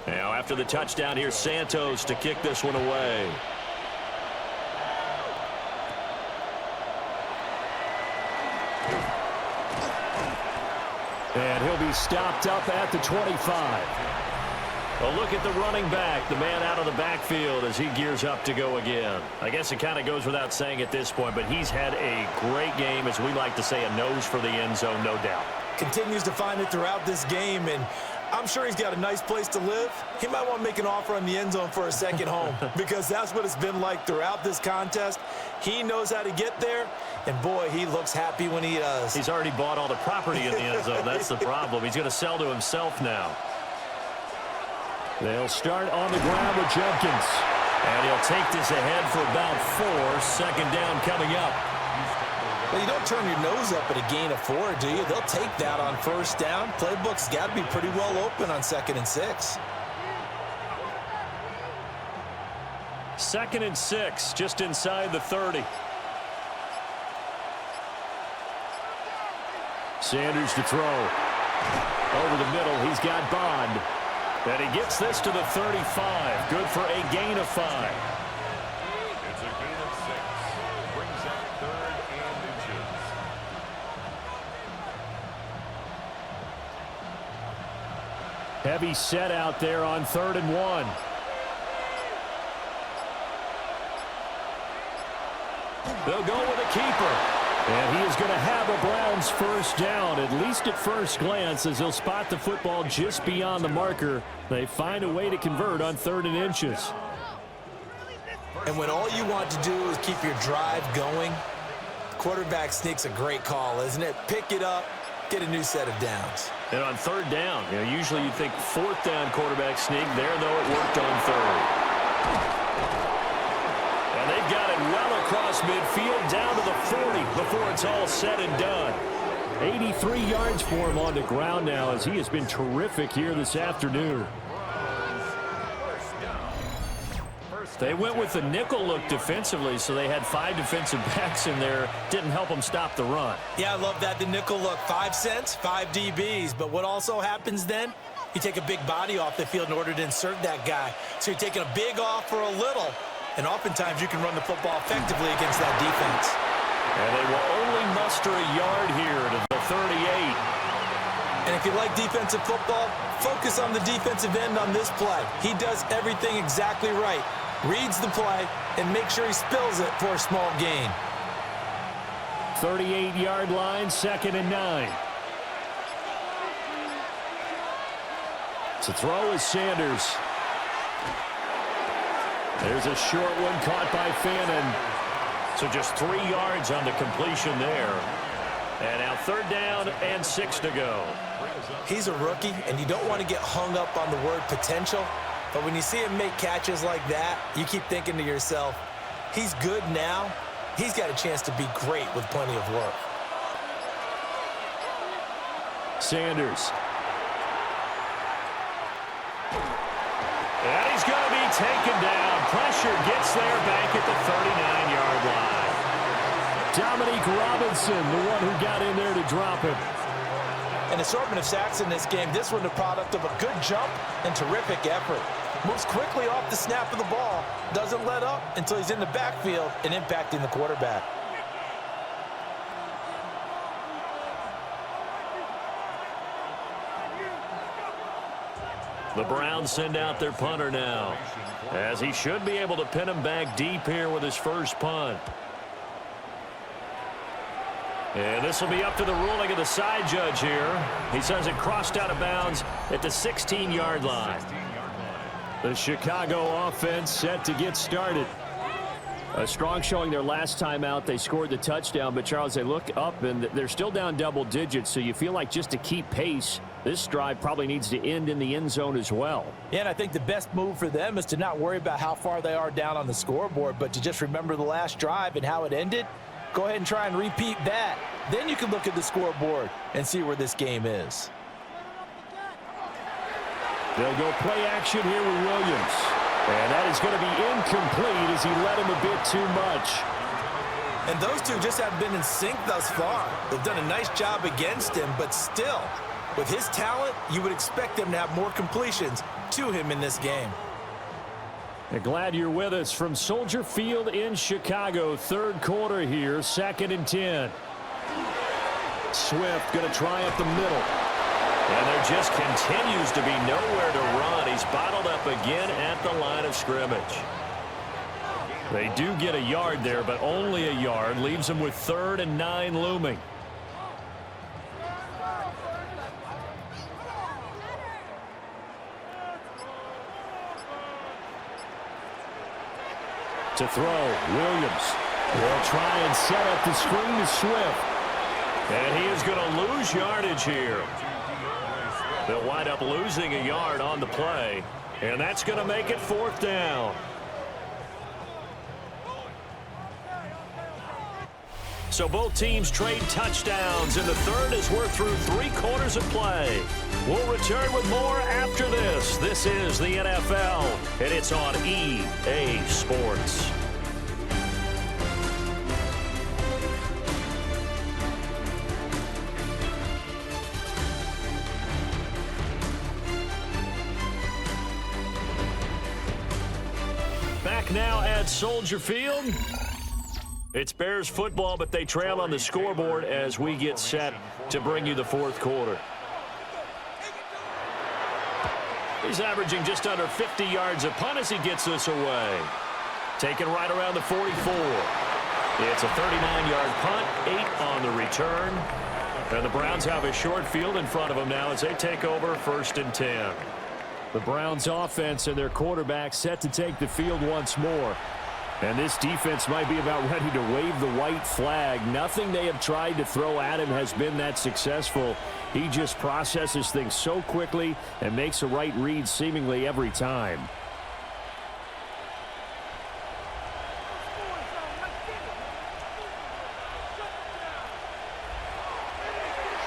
Now after the touchdown, here's Santos to kick this one away. And he'll be stopped up at the 25. Well, look at the running back, the man out of the backfield as he gears up to go again. I guess it kind of goes without saying at this point, but he's had a great game, as we like to say, a nose for the end zone, no doubt. Continues to find it throughout this game, and I'm sure he's got a nice place to live. He might want to make an offer on the end zone for a second home because that's what it's been like throughout this contest. He knows how to get there, and boy, he looks happy when he does. He's already bought all the property in the end zone. That's the problem. He's going to sell to himself now. They'll start on the ground with Jenkins. And he'll take this ahead for about 4. Second down coming up. Well, you don't turn your nose up at a gain of 4, do you? They'll take that on first down. Playbook's got to be pretty well open on 2nd and 6. 2nd and 6, just inside the 30. Sanders to throw. Over the middle, he's got Bond. And he gets this to the 35. Good for a gain of 5. It's a gain of 6. Brings up 3rd and inches. Heavy set out there on 3rd and 1. They'll go with a keeper. And he is going to have a Browns first down, at least at first glance, as he'll spot the football just beyond the marker. They find a way to convert on 3rd and inches. And when all you want to do is keep your drive going, quarterback sneak's a great call, isn't it? Pick it up, get a new set of downs. And on 3rd down, usually you think 4th down quarterback sneak. There, though, it worked on 3rd. And they've got it well across midfield down to the 40 before it's all said and done. 83 yards for him on the ground now as he has been terrific here this afternoon. They went with the nickel look defensively, so they had 5 defensive backs in there. Didn't help them stop the run. Yeah, I love that, the nickel look. 5 cents, 5 DBs. But what also happens then? You take a big body off the field in order to insert that guy. So you're taking a big off for a little. And oftentimes you can run the football effectively against that defense. And they will only muster a yard here to the 38. And if you like defensive football, focus on the defensive end on this play. He does everything exactly right. Reads the play and makes sure he spills it for a small gain. 38-yard line, 2nd and 9. To throw is Sanders. There's a short one caught by Fannin. So just 3 yards on the completion there. And now 3rd down and 6 to go. He's a rookie, and you don't want to get hung up on the word potential. But when you see him make catches like that, you keep thinking to yourself, he's good now. He's got a chance to be great with plenty of work. Sanders. And he's going to be taken down. Pressure gets there back at the 39-yard line. Dominique Robinson, the one who got in there to drop him. An assortment of sacks in this game. This one the product of a good jump and terrific effort. Moves quickly off the snap of the ball. Doesn't let up until he's in the backfield and impacting the quarterback. The Browns send out their punter now, as he should be able to pin him back deep here with his first punt. And this will be up to the ruling of the side judge here. He says it crossed out of bounds at the 16-yard line. The Chicago offense set to get started. A strong showing their last time out. They scored the touchdown, but Charles, they look up and they're still down double digits, so you feel like just to keep pace, this drive probably needs to end in the end zone as well. Yeah, and I think the best move for them is to not worry about how far they are down on the scoreboard, but to just remember the last drive and how it ended. Go ahead and try and repeat that. Then you can look at the scoreboard and see where this game is. They'll go play action here with Williams. And that is going to be incomplete as he led him a bit too much. And those two just haven't been in sync thus far. They've done a nice job against him, but still, with his talent, you would expect them to have more completions to him in this game. And glad you're with us from Soldier Field in Chicago. Third quarter here, 2nd and 10. Swift going to try up the middle. And there just continues to be nowhere to run. He's bottled up again at the line of scrimmage. They do get a yard there, but only a yard. Leaves them with 3rd and 9 looming. To throw, Williams will try and set up the screen to Swift. And he is going to lose yardage here. They'll wind up losing a yard on the play, and that's going to make it 4th down. So both teams trade touchdowns, and the third as we're through 3 quarters of play. We'll return with more after this. This is the NFL, and it's on EA Sports. Back now at Soldier Field. It's Bears football, but they trail on the scoreboard as we get set to bring you the 4th quarter. He's averaging just under 50 yards a punt as he gets this away. Taken right around the 44. It's a 39-yard punt, 8 on the return. And the Browns have a short field in front of them now as they take over 1st and 10. The Browns offense and their quarterback set to take the field once more. And this defense might be about ready to wave the white flag. Nothing they have tried to throw at him has been that successful. He just processes things so quickly and makes a right read seemingly every time.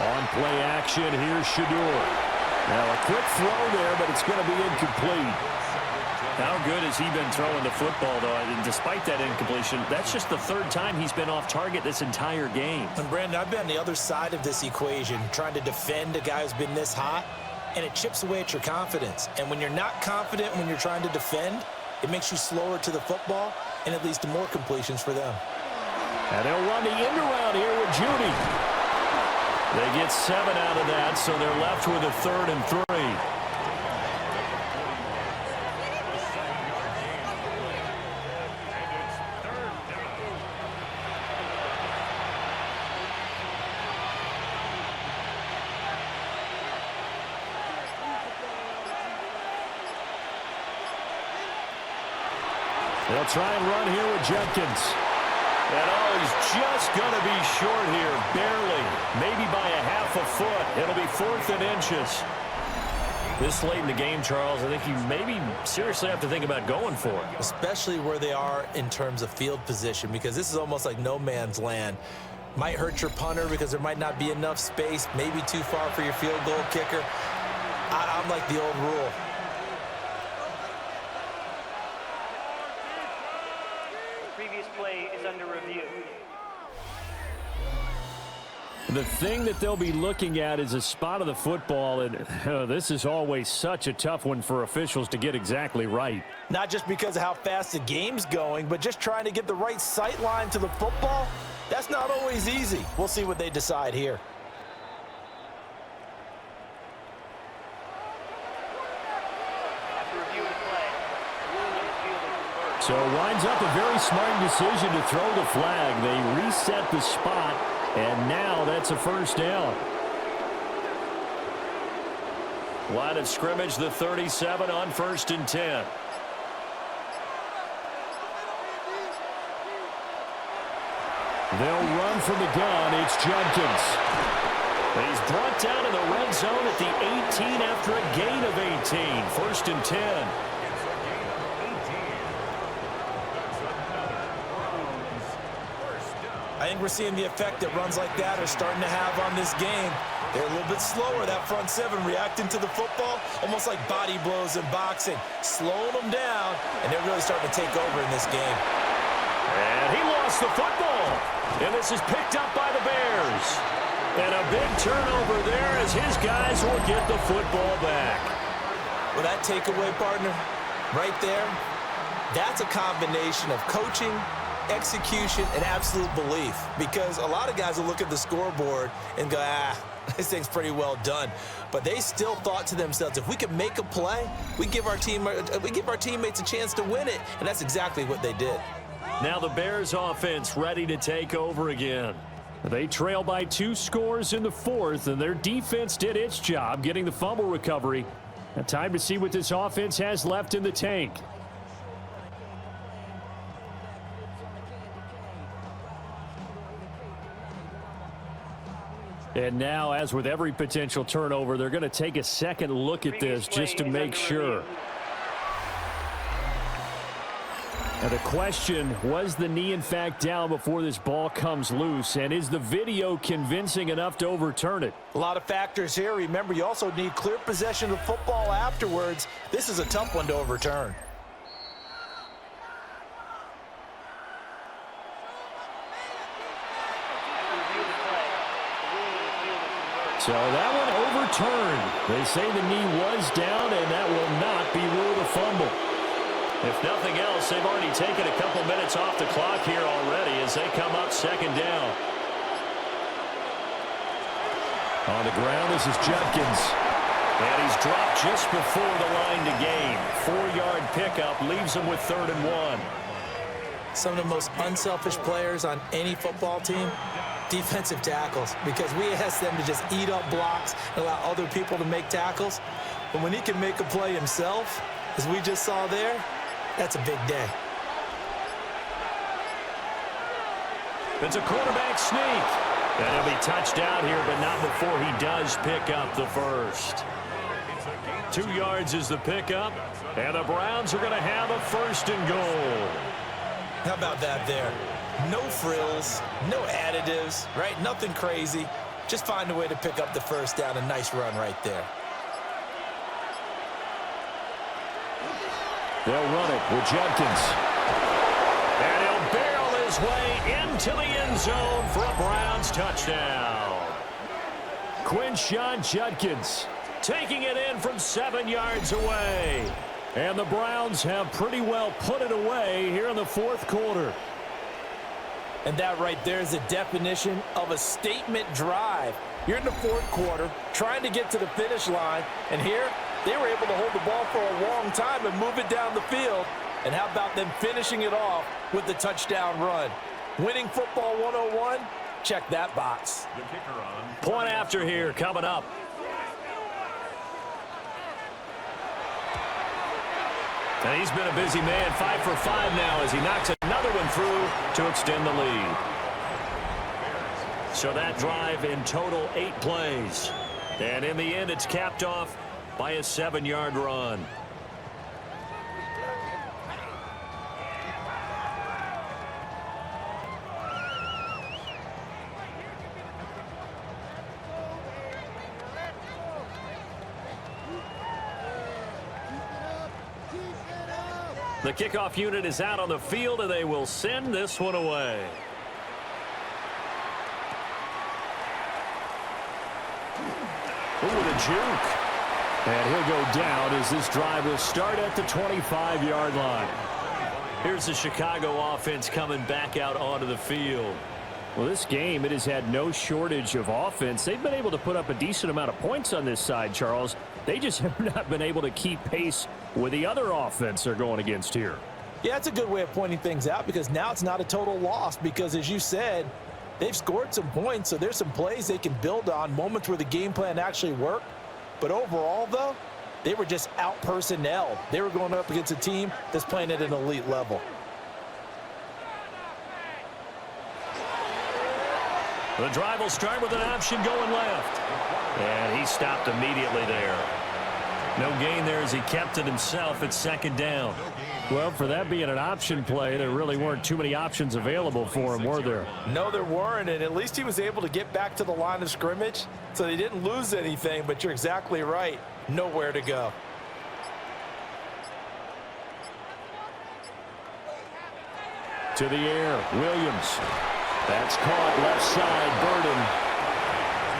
On play action, here's Shador. Now a quick throw there, but it's going to be incomplete. How good has he been throwing the football, though? And despite that incompletion, that's just the 3rd time he's been off target this entire game. And Brandon, I've been on the other side of this equation, trying to defend a guy who's been this hot, and it chips away at your confidence. And when you're not confident when you're trying to defend, it makes you slower to the football, and it leads to more completions for them. And they'll run the end around here with Judy. They get 7 out of that, so they're left with a 3rd and 3. They'll try and run here with Jenkins. And he's just going to be short here, barely, maybe by a half a foot. It'll be 4th and inches. This late in the game, Charles, I think you maybe seriously have to think about going for it. Especially where they are in terms of field position, because this is almost like no man's land. Might hurt your punter because there might not be enough space, maybe too far for your field goal kicker. I'm like the old rule. Previous play is under review. The thing that they'll be looking at is a spot of the football, and this is always such a tough one for officials to get exactly right. Not just because of how fast the game's going, but just trying to get the right sight line to the football. That's not always easy. We'll see what they decide here. So winds up a very smart decision to throw the flag. They reset the spot, and now that's a first down. Line of scrimmage, the 37 on 1st and 10. They'll run from the gun. It's Judkins. He's brought down in the red zone at the 18 after a gain of 18. 1st and 10. I think we're seeing the effect that runs like that are starting to have on this game. They're a little bit slower, that front seven, reacting to the football, almost like body blows in boxing, slowing them down, and they're really starting to take over in this game. And he lost the football. And this is picked up by the Bears. And a big turnover there as his guys will get the football back. Well, that takeaway, partner, right there, that's a combination of coaching, execution, and absolute belief, because a lot of guys will look at the scoreboard and go, this thing's pretty well done, but they still thought to themselves, if we can make a play, we give our teammates a chance to win it, and that's exactly what they did. Now the Bears offense ready to take over again. They trail by 2 scores in the 4th, and their defense did its job getting the fumble recovery. Now time to see what this offense has left in the tank. And now, as with every potential turnover, they're going to take a second look at this just to make sure. And the question, was the knee in fact down before this ball comes loose? And is the video convincing enough to overturn it? A lot of factors here. Remember, you also need clear possession of football afterwards. This is a tough one to overturn. So that one overturned. They say the knee was down, and that will not be ruled a fumble. If nothing else, they've already taken a couple minutes off the clock here already as they come up 2nd down. On the ground, this is Judkins. And he's dropped just before the line to gain. 4-yard pickup leaves him with 3rd and 1. Some of the most unselfish players on any football team, defensive tackles, because we ask them to just eat up blocks and allow other people to make tackles. But when he can make a play himself, as we just saw there, that's a big day. It's a quarterback sneak. And he'll be touched out here, but not before he does pick up the first. 2 yards is the pickup, and the Browns are going to have a 1st and goal. How about that there? No frills, no additives, right? Nothing crazy. Just find a way to pick up the first down. A nice run right there. They'll run it with Judkins. And he'll barrel his way into the end zone for a Browns touchdown. Quinshon Judkins taking it in from 7 yards away. And the Browns have pretty well put it away here in the 4th quarter. And that right there is the definition of a statement drive. You're in the 4th quarter, trying to get to the finish line, and here they were able to hold the ball for a long time and move it down the field. And how about them finishing it off with the touchdown run? Winning football 101? Check that box. Point after here coming up. And he's been a busy man, 5 for 5 now as he knocks another one through to extend the lead. So that drive in total 8 plays. And in the end, it's capped off by a 7-yard run. The kickoff unit is out on the field, and they will send this one away. juke. And he'll go down as this drive will start at the 25-yard line. Here's the Chicago offense coming back out onto the field. Well, this game, it has had no shortage of offense. They've been able to put up a decent amount of points on this side, Charles. They just have not been able to keep pace with the other offense they're going against here. Yeah, it's a good way of pointing things out because now it's not a total loss because, as you said, they've scored some points, so there's some plays they can build on, moments where the game plan actually worked. But overall, though, they were just out-personnel. They were going up against a team that's playing at an elite level. The drive will start with an option going left. And he stopped immediately there. No gain there as he kept it himself at second down. Well, for that being an option play, there really weren't too many options available for him, were there? No, there weren't, and at least he was able to get back to the line of scrimmage, so they didn't lose anything, but you're exactly right. Nowhere to go. To the air, Williams. That's caught left side, Burden.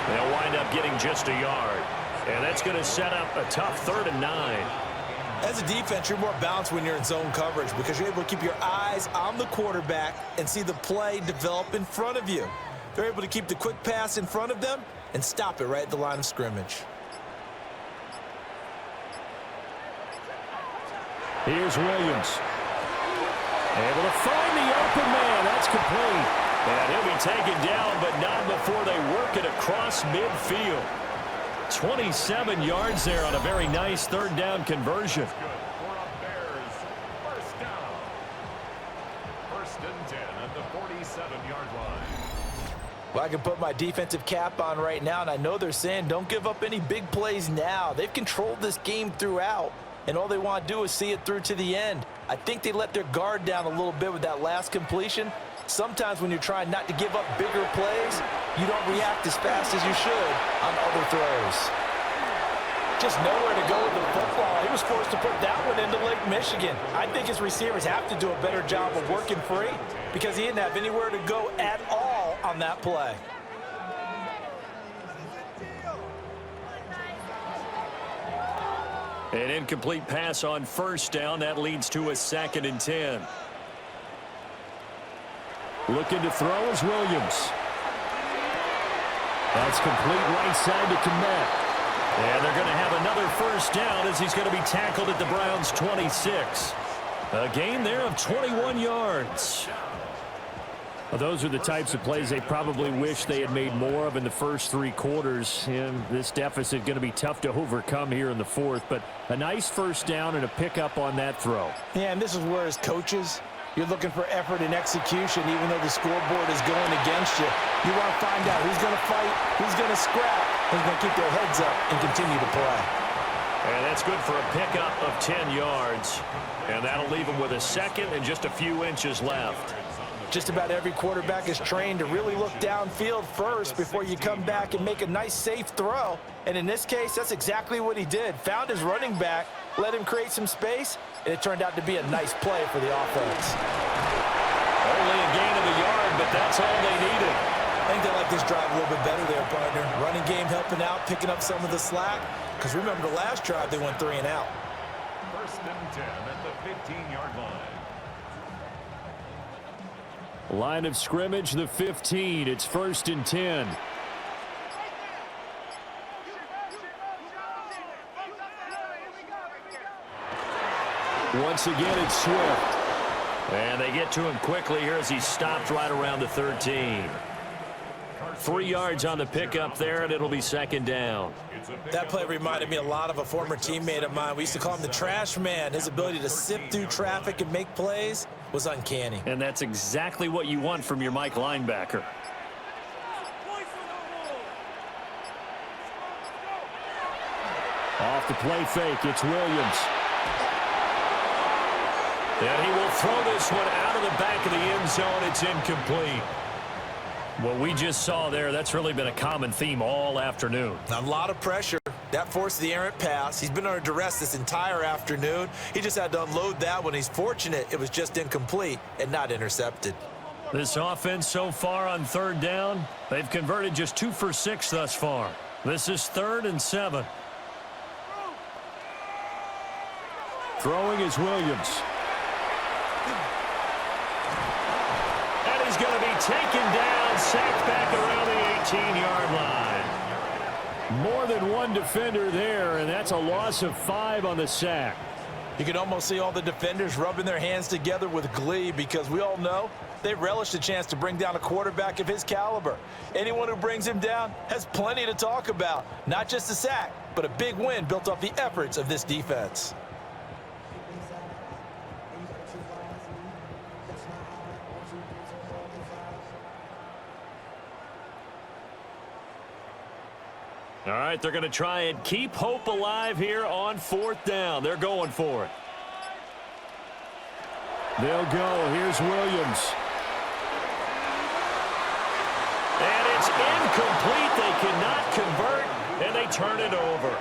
They'll wind up getting just a yard. And that's going to set up a tough 3rd and 9. As a defense, you're more balanced when you're in zone coverage because you're able to keep your eyes on the quarterback and see the play develop in front of you. They're able to keep the quick pass in front of them and stop it right at the line of scrimmage. Here's Williams. Able to find the open man. That's complete. And he'll be taken down, but not before they work it across midfield. 27 yards there on a very nice 3rd down conversion. First down. 1st and 10 at the 47-yard line. Well, I can put my defensive cap on right now, and I know they're saying don't give up any big plays now. They've controlled this game throughout, and all they want to do is see it through to the end. I think they let their guard down a little bit with that last completion. Sometimes when you're trying not to give up bigger plays, you don't react as fast as you should on other throws. Just nowhere to go with the football. He was forced to put that one into Lake Michigan. I think his receivers have to do a better job of working free because he didn't have anywhere to go at all on that play. An incomplete pass on 1st down. That leads to a 2nd and 10. Looking to throw is Williams. That's complete right side to Kmet. And they're going to have another 1st down as he's going to be tackled at the Browns' 26. A gain there of 21 yards. Well, those are the types of plays they probably wish they had made more of in the first 3 quarters. And this deficit going to be tough to overcome here in the 4th. But a nice 1st down and a pickup on that throw. Yeah, and this is where as coaches, you're looking for effort and execution, even though the scoreboard is going against you. You want to find out who's going to fight, who's going to scrap, who's going to keep their heads up and continue to play. And that's good for a pickup of 10 yards. And that'll leave them with a 2nd and just a few inches left. Just about every quarterback is trained to really look downfield first before you come back and make a nice, safe throw. And in this case, that's exactly what he did. Found his running back, let him create some space, and it turned out to be a nice play for the offense. Only a gain of a yard, but that's all they needed. I think they like this drive a little bit better there, partner. Running game helping out, picking up some of the slack. Because remember the last drive, they went 3 and out. 1st and 10 at the 15-yard line. Line of scrimmage, the 15. It's 1st and 10. Once again, it's Swift. And they get to him quickly here as he stopped right around the 13. 3 yards on the pickup there, and it'll be 2nd down. That play reminded me a lot of a former teammate of mine. We used to call him the trash man. His ability to sift through traffic and make plays was uncanny. And that's exactly what you want from your Mike linebacker. Off the play fake, it's Williams. And he will throw this one out of the back of the end zone. It's incomplete. What we just saw there, that's really been a common theme all afternoon. A lot of pressure. That forced the errant pass. He's been under duress this entire afternoon. He just had to unload that one. He's fortunate it was just incomplete and not intercepted. This offense so far on 3rd down, they've converted just 2 for 6 thus far. This is 3rd and 7. Throwing is Williams. And he's going to be taken down, sacked back around the 18-yard line. More than one defender there, and that's a loss of 5 on the sack. You can almost see all the defenders rubbing their hands together with glee because we all know they relish the chance to bring down a quarterback of his caliber. Anyone who brings him down has plenty to talk about. Not just a sack, but a big win built off the efforts of this defense. All right, they're going to try and keep hope alive here on 4th down. They're going for it. They'll go. Here's Williams. And it's incomplete. They cannot convert, and they turn it over.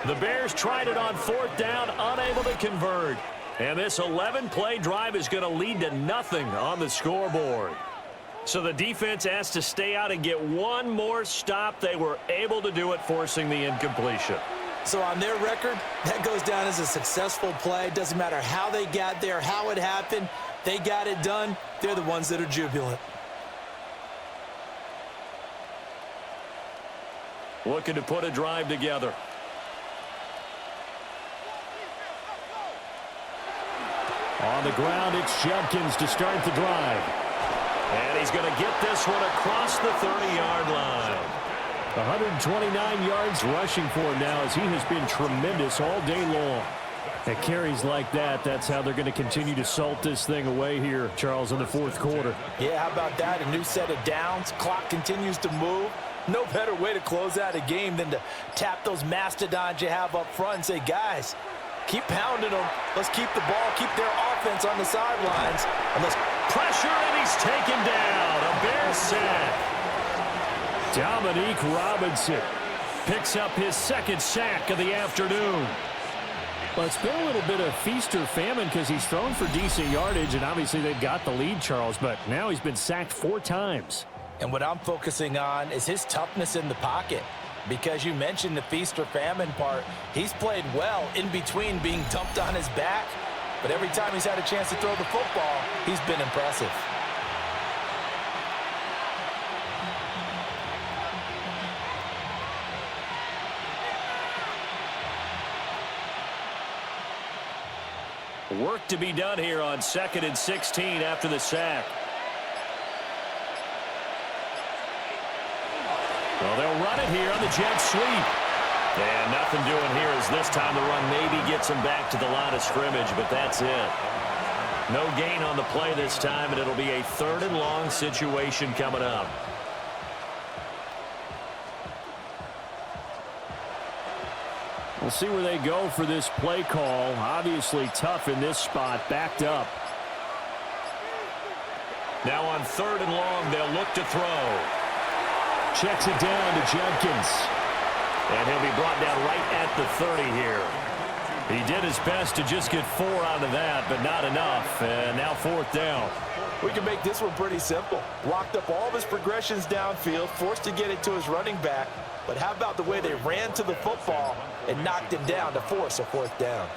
The Bears tried it on 4th down, unable to convert. And this 11-play drive is going to lead to nothing on the scoreboard. So the defense has to stay out and get one more stop. They were able to do it, forcing the incompletion. So on their record, that goes down as a successful play. Doesn't matter how they got there, how it happened. They got it done. They're the ones that are jubilant. Looking to put a drive together. On the ground, it's Judkins to start the drive. And he's going to get this one across the 30-yard line. 129 yards rushing for him now as he has been tremendous all day long. At carries like that, that's how they're going to continue to salt this thing away here, Charles, in the 4th quarter. Yeah, how about that? A new set of downs. Clock continues to move. No better way to close out a game than to tap those mastodons you have up front and say, guys, keep pounding them. Let's keep the ball, keep their offense on the sidelines. And let's pressure, and he's taken down. A Bears sack. Dominique Robinson picks up his 2nd sack of the afternoon. Well, it's been a little bit of feast or famine because he's thrown for decent yardage, and obviously they've got the lead, Charles, but now he's been sacked 4 times. And what I'm focusing on is his toughness in the pocket. Because you mentioned the feast or famine part, he's played well in between being dumped on his back. But every time he's had a chance to throw the football, he's been impressive. Work to be done here on 2nd and 16 after the sack. Well, they'll run it here on the jet sweep. And nothing doing here as this time the run maybe gets him back to the line of scrimmage, but that's it. No gain on the play this time, and it'll be a 3rd and long situation coming up. We'll see where they go for this play call. Obviously tough in this spot, backed up. Now on 3rd and long, they'll look to throw. Checks it down to Judkins. And he'll be brought down right at the 30 here. He did his best to just get 4 out of that, but not enough. And now 4th down. We can make this one pretty simple. Locked up all of his progressions downfield, forced to get it to his running back. But how about the way they ran to the football and knocked him down to force a 4th down?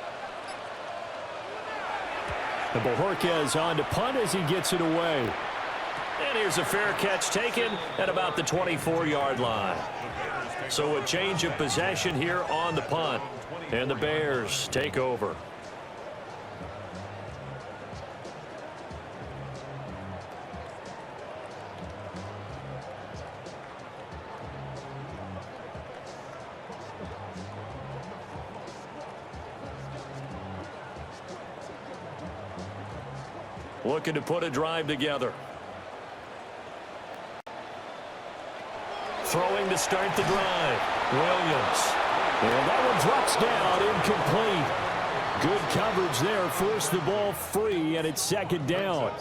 The Bojorquez on to punt as he gets it away. And here's a fair catch taken at about the 24-yard line. So a change of possession here on the punt. And the Bears take over. Looking to put a drive together. Throwing to start the drive. Williams. And that one drops down, incomplete. Good coverage there, forced the ball free, and it's 2nd down.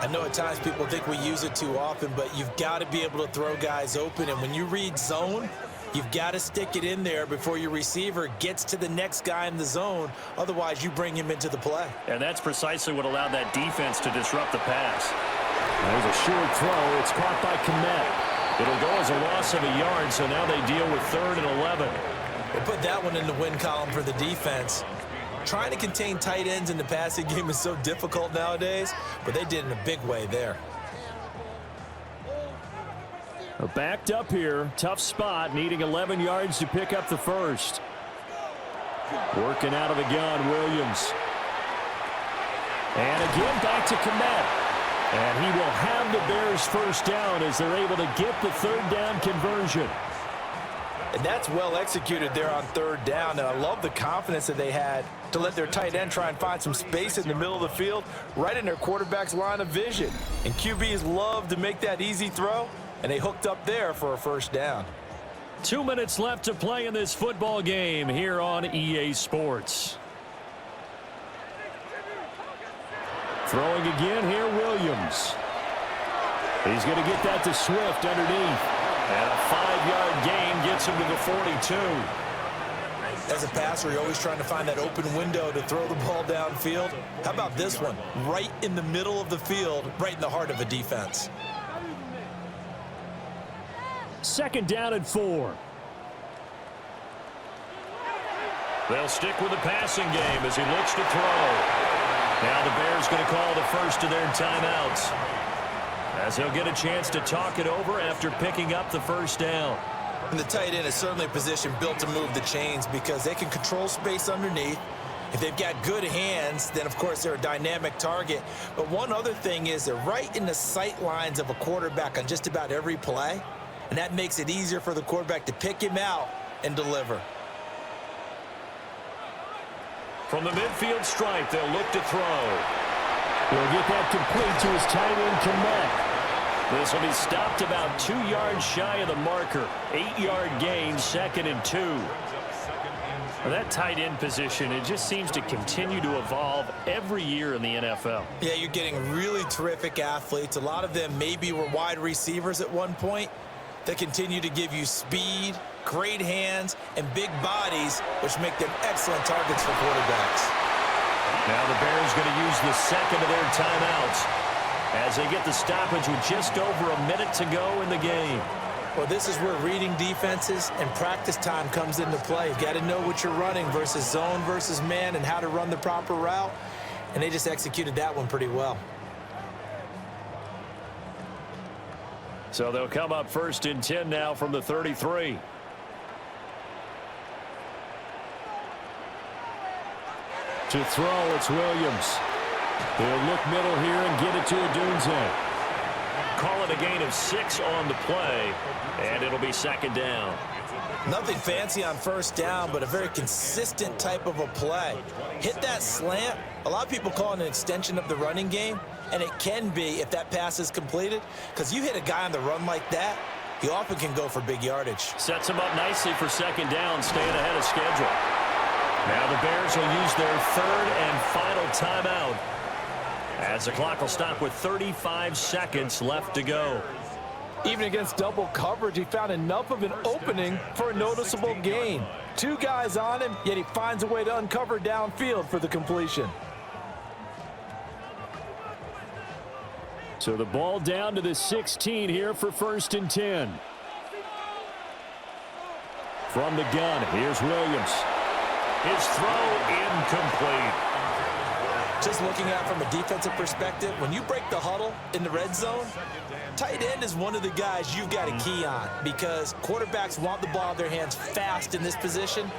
I know at times people think we use it too often, but you've got to be able to throw guys open. And when you read zone, you've got to stick it in there before your receiver gets to the next guy in the zone. Otherwise, you bring him into the play. And that's precisely what allowed that defense to disrupt the pass. There's a short throw. It's caught by Kmet. It'll go as a loss of a yard, so now they deal with 3rd and 11. We'll put that one in the win column for the defense. Trying to contain tight ends in the passing game is so difficult nowadays, but they did in a big way there. Backed up here, tough spot, needing 11 yards to pick up the first. Working out of the gun, Williams. And again, back to Kmet. And he will have the Bears first down as they're able to get the 3rd down conversion. And that's well executed there on 3rd down. And I love the confidence that they had to let their tight end try and find some space in the middle of the field, right in their quarterback's line of vision. And QBs love to make that easy throw, and they hooked up there for a first down. 2 minutes left to play in this football game here on EA Sports. Throwing again here, Williams. He's going to get that to Swift underneath. And a 5-yard gain gets him to the 42. As a passer, you're always trying to find that open window to throw the ball downfield. How about this one? Right in the middle of the field, right in the heart of a defense. 2nd down and 4. They'll stick with the passing game as he looks to throw. Now the Bears going to call the first of their timeouts, as he'll get a chance to talk it over after picking up the first down. And the tight end is certainly a position built to move the chains because they can control space underneath. If they've got good hands, then of course they're a dynamic target. But one other thing is they're right in the sight lines of a quarterback on just about every play. And that makes it easier for the quarterback to pick him out and deliver. From the midfield stripe, they'll look to throw. He'll get that complete to his tight end, Kmet. This will be stopped about 2 yards shy of the marker. 8-yard gain, 2nd and 2. Well, that tight end position, it just seems to continue to evolve every year in the NFL. Yeah, you're getting really terrific athletes. A lot of them maybe were wide receivers at one point. They continue to give you speed, great hands, and big bodies, which make them excellent targets for quarterbacks. Now the Bears going to use the 2nd of their timeouts as they get the stoppage with just over a minute to go in the game. Well, this is where reading defenses and practice time comes into play. You've got to know what you're running versus zone versus man and how to run the proper route, and they just executed that one pretty well. So they'll come up 1st and 10 now from the 33. To throw, it's Williams. He'll look middle here and get it to Odunze. Call it a gain of 6 on the play, and it'll be 2nd down. Nothing fancy on 1st down, but a very consistent type of a play. Hit that slant. A lot of people call it an extension of the running game, and it can be if that pass is completed, because you hit a guy on the run like that, he often can go for big yardage. Sets him up nicely for 2nd down, staying ahead of schedule. Now the Bears will use their 3rd and final timeout, as the clock will stop with 35 seconds left to go. Even against double coverage, he found enough of an opening for a noticeable gain. 2 guys on him, yet he finds a way to uncover downfield for the completion. So the ball down to the 16 here for 1st and 10. From the gun, here's Williams. His throw incomplete. Just looking at it from a defensive perspective, when you break the huddle in the red zone, tight end is one of the guys you've got to key on because quarterbacks want the ball in their hands fast in this position,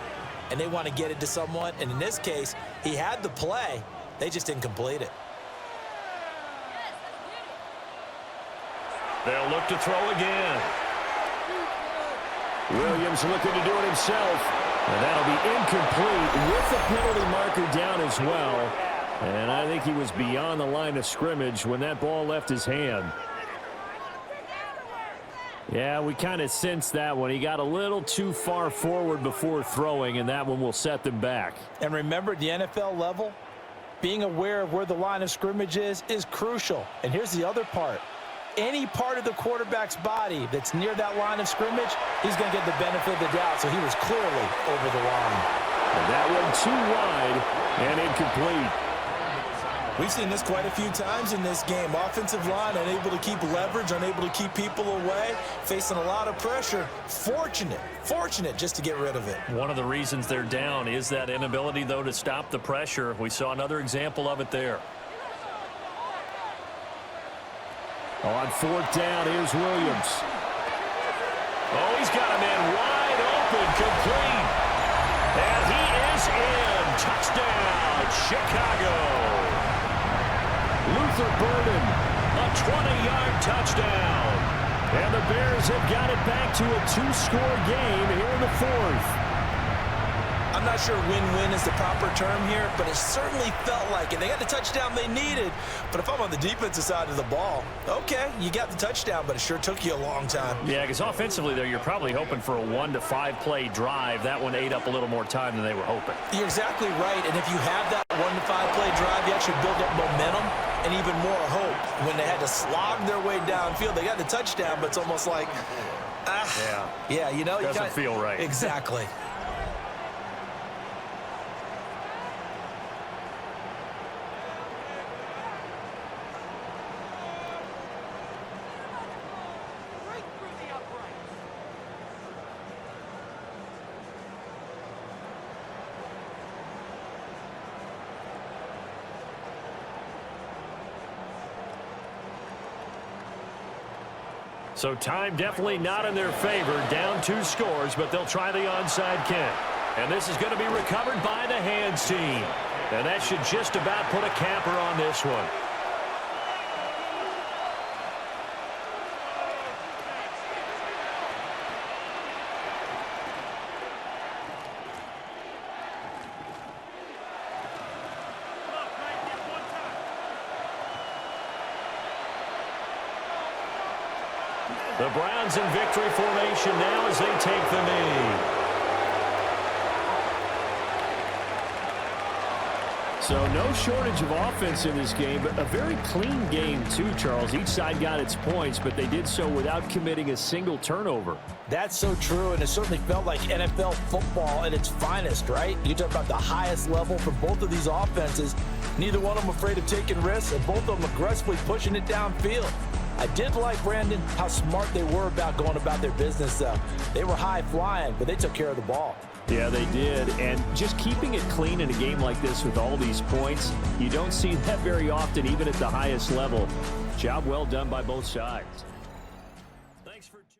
and they want to get it to someone. And in this case, he had the play. They just didn't complete it. They'll look to throw again. Williams looking to do it himself. And that'll be incomplete with the penalty marker down as well. And I think he was beyond the line of scrimmage when that ball left his hand. Yeah, we kind of sensed that one. He got a little too far forward before throwing, and that one will set them back. And remember, at the NFL level, being aware of where the line of scrimmage is crucial. And here's the other part. Any part of the quarterback's body that's near that line of scrimmage, he's going to get the benefit of the doubt. So he was clearly over the line. And that one too wide and incomplete. We've seen this quite a few times in this game. Offensive line unable to keep leverage, unable to keep people away, facing a lot of pressure. Fortunate just to get rid of it. One of the reasons they're down is that inability, though, to stop the pressure. We saw another example of it there. On 4th down, here's Williams. Oh, he's got a man wide open, complete. And he is in. Touchdown, Chicago. Luther Burden, a 20-yard touchdown. And the Bears have got it back to a 2-score game here in the 4th. I'm not sure win-win is the proper term here, but it certainly felt like it. They got the touchdown they needed, but if I'm on the defensive side of the ball, okay, you got the touchdown, but it sure took you a long time. Yeah, because offensively there, you're probably hoping for a 1 to 5 play drive. That one ate up a little more time than they were hoping. You're exactly right, and if you have that 1 to 5 play drive, you actually build up momentum and even more hope. When they had to slog their way downfield, they got the touchdown, but it's almost like, yeah, you know, doesn't feel right. Exactly. So time definitely not in their favor. Down 2 scores, but they'll try the onside kick. And this is going to be recovered by the hands team. And that should just about put a capper on this one. The Browns in victory formation now as they take the knee. So no shortage of offense in this game, but a very clean game too, Charles. Each side got its points, but they did so without committing a single turnover. That's so true, and it certainly felt like NFL football at its finest, right? You talk about the highest level for both of these offenses. Neither one of them afraid of taking risks, and both of them aggressively pushing it downfield. I did like, Brandon, how smart they were about going about their business, though. They were high flying, but they took care of the ball. Yeah, they did. And just keeping it clean in a game like this with all these points, you don't see that very often, even at the highest level. Job well done by both sides.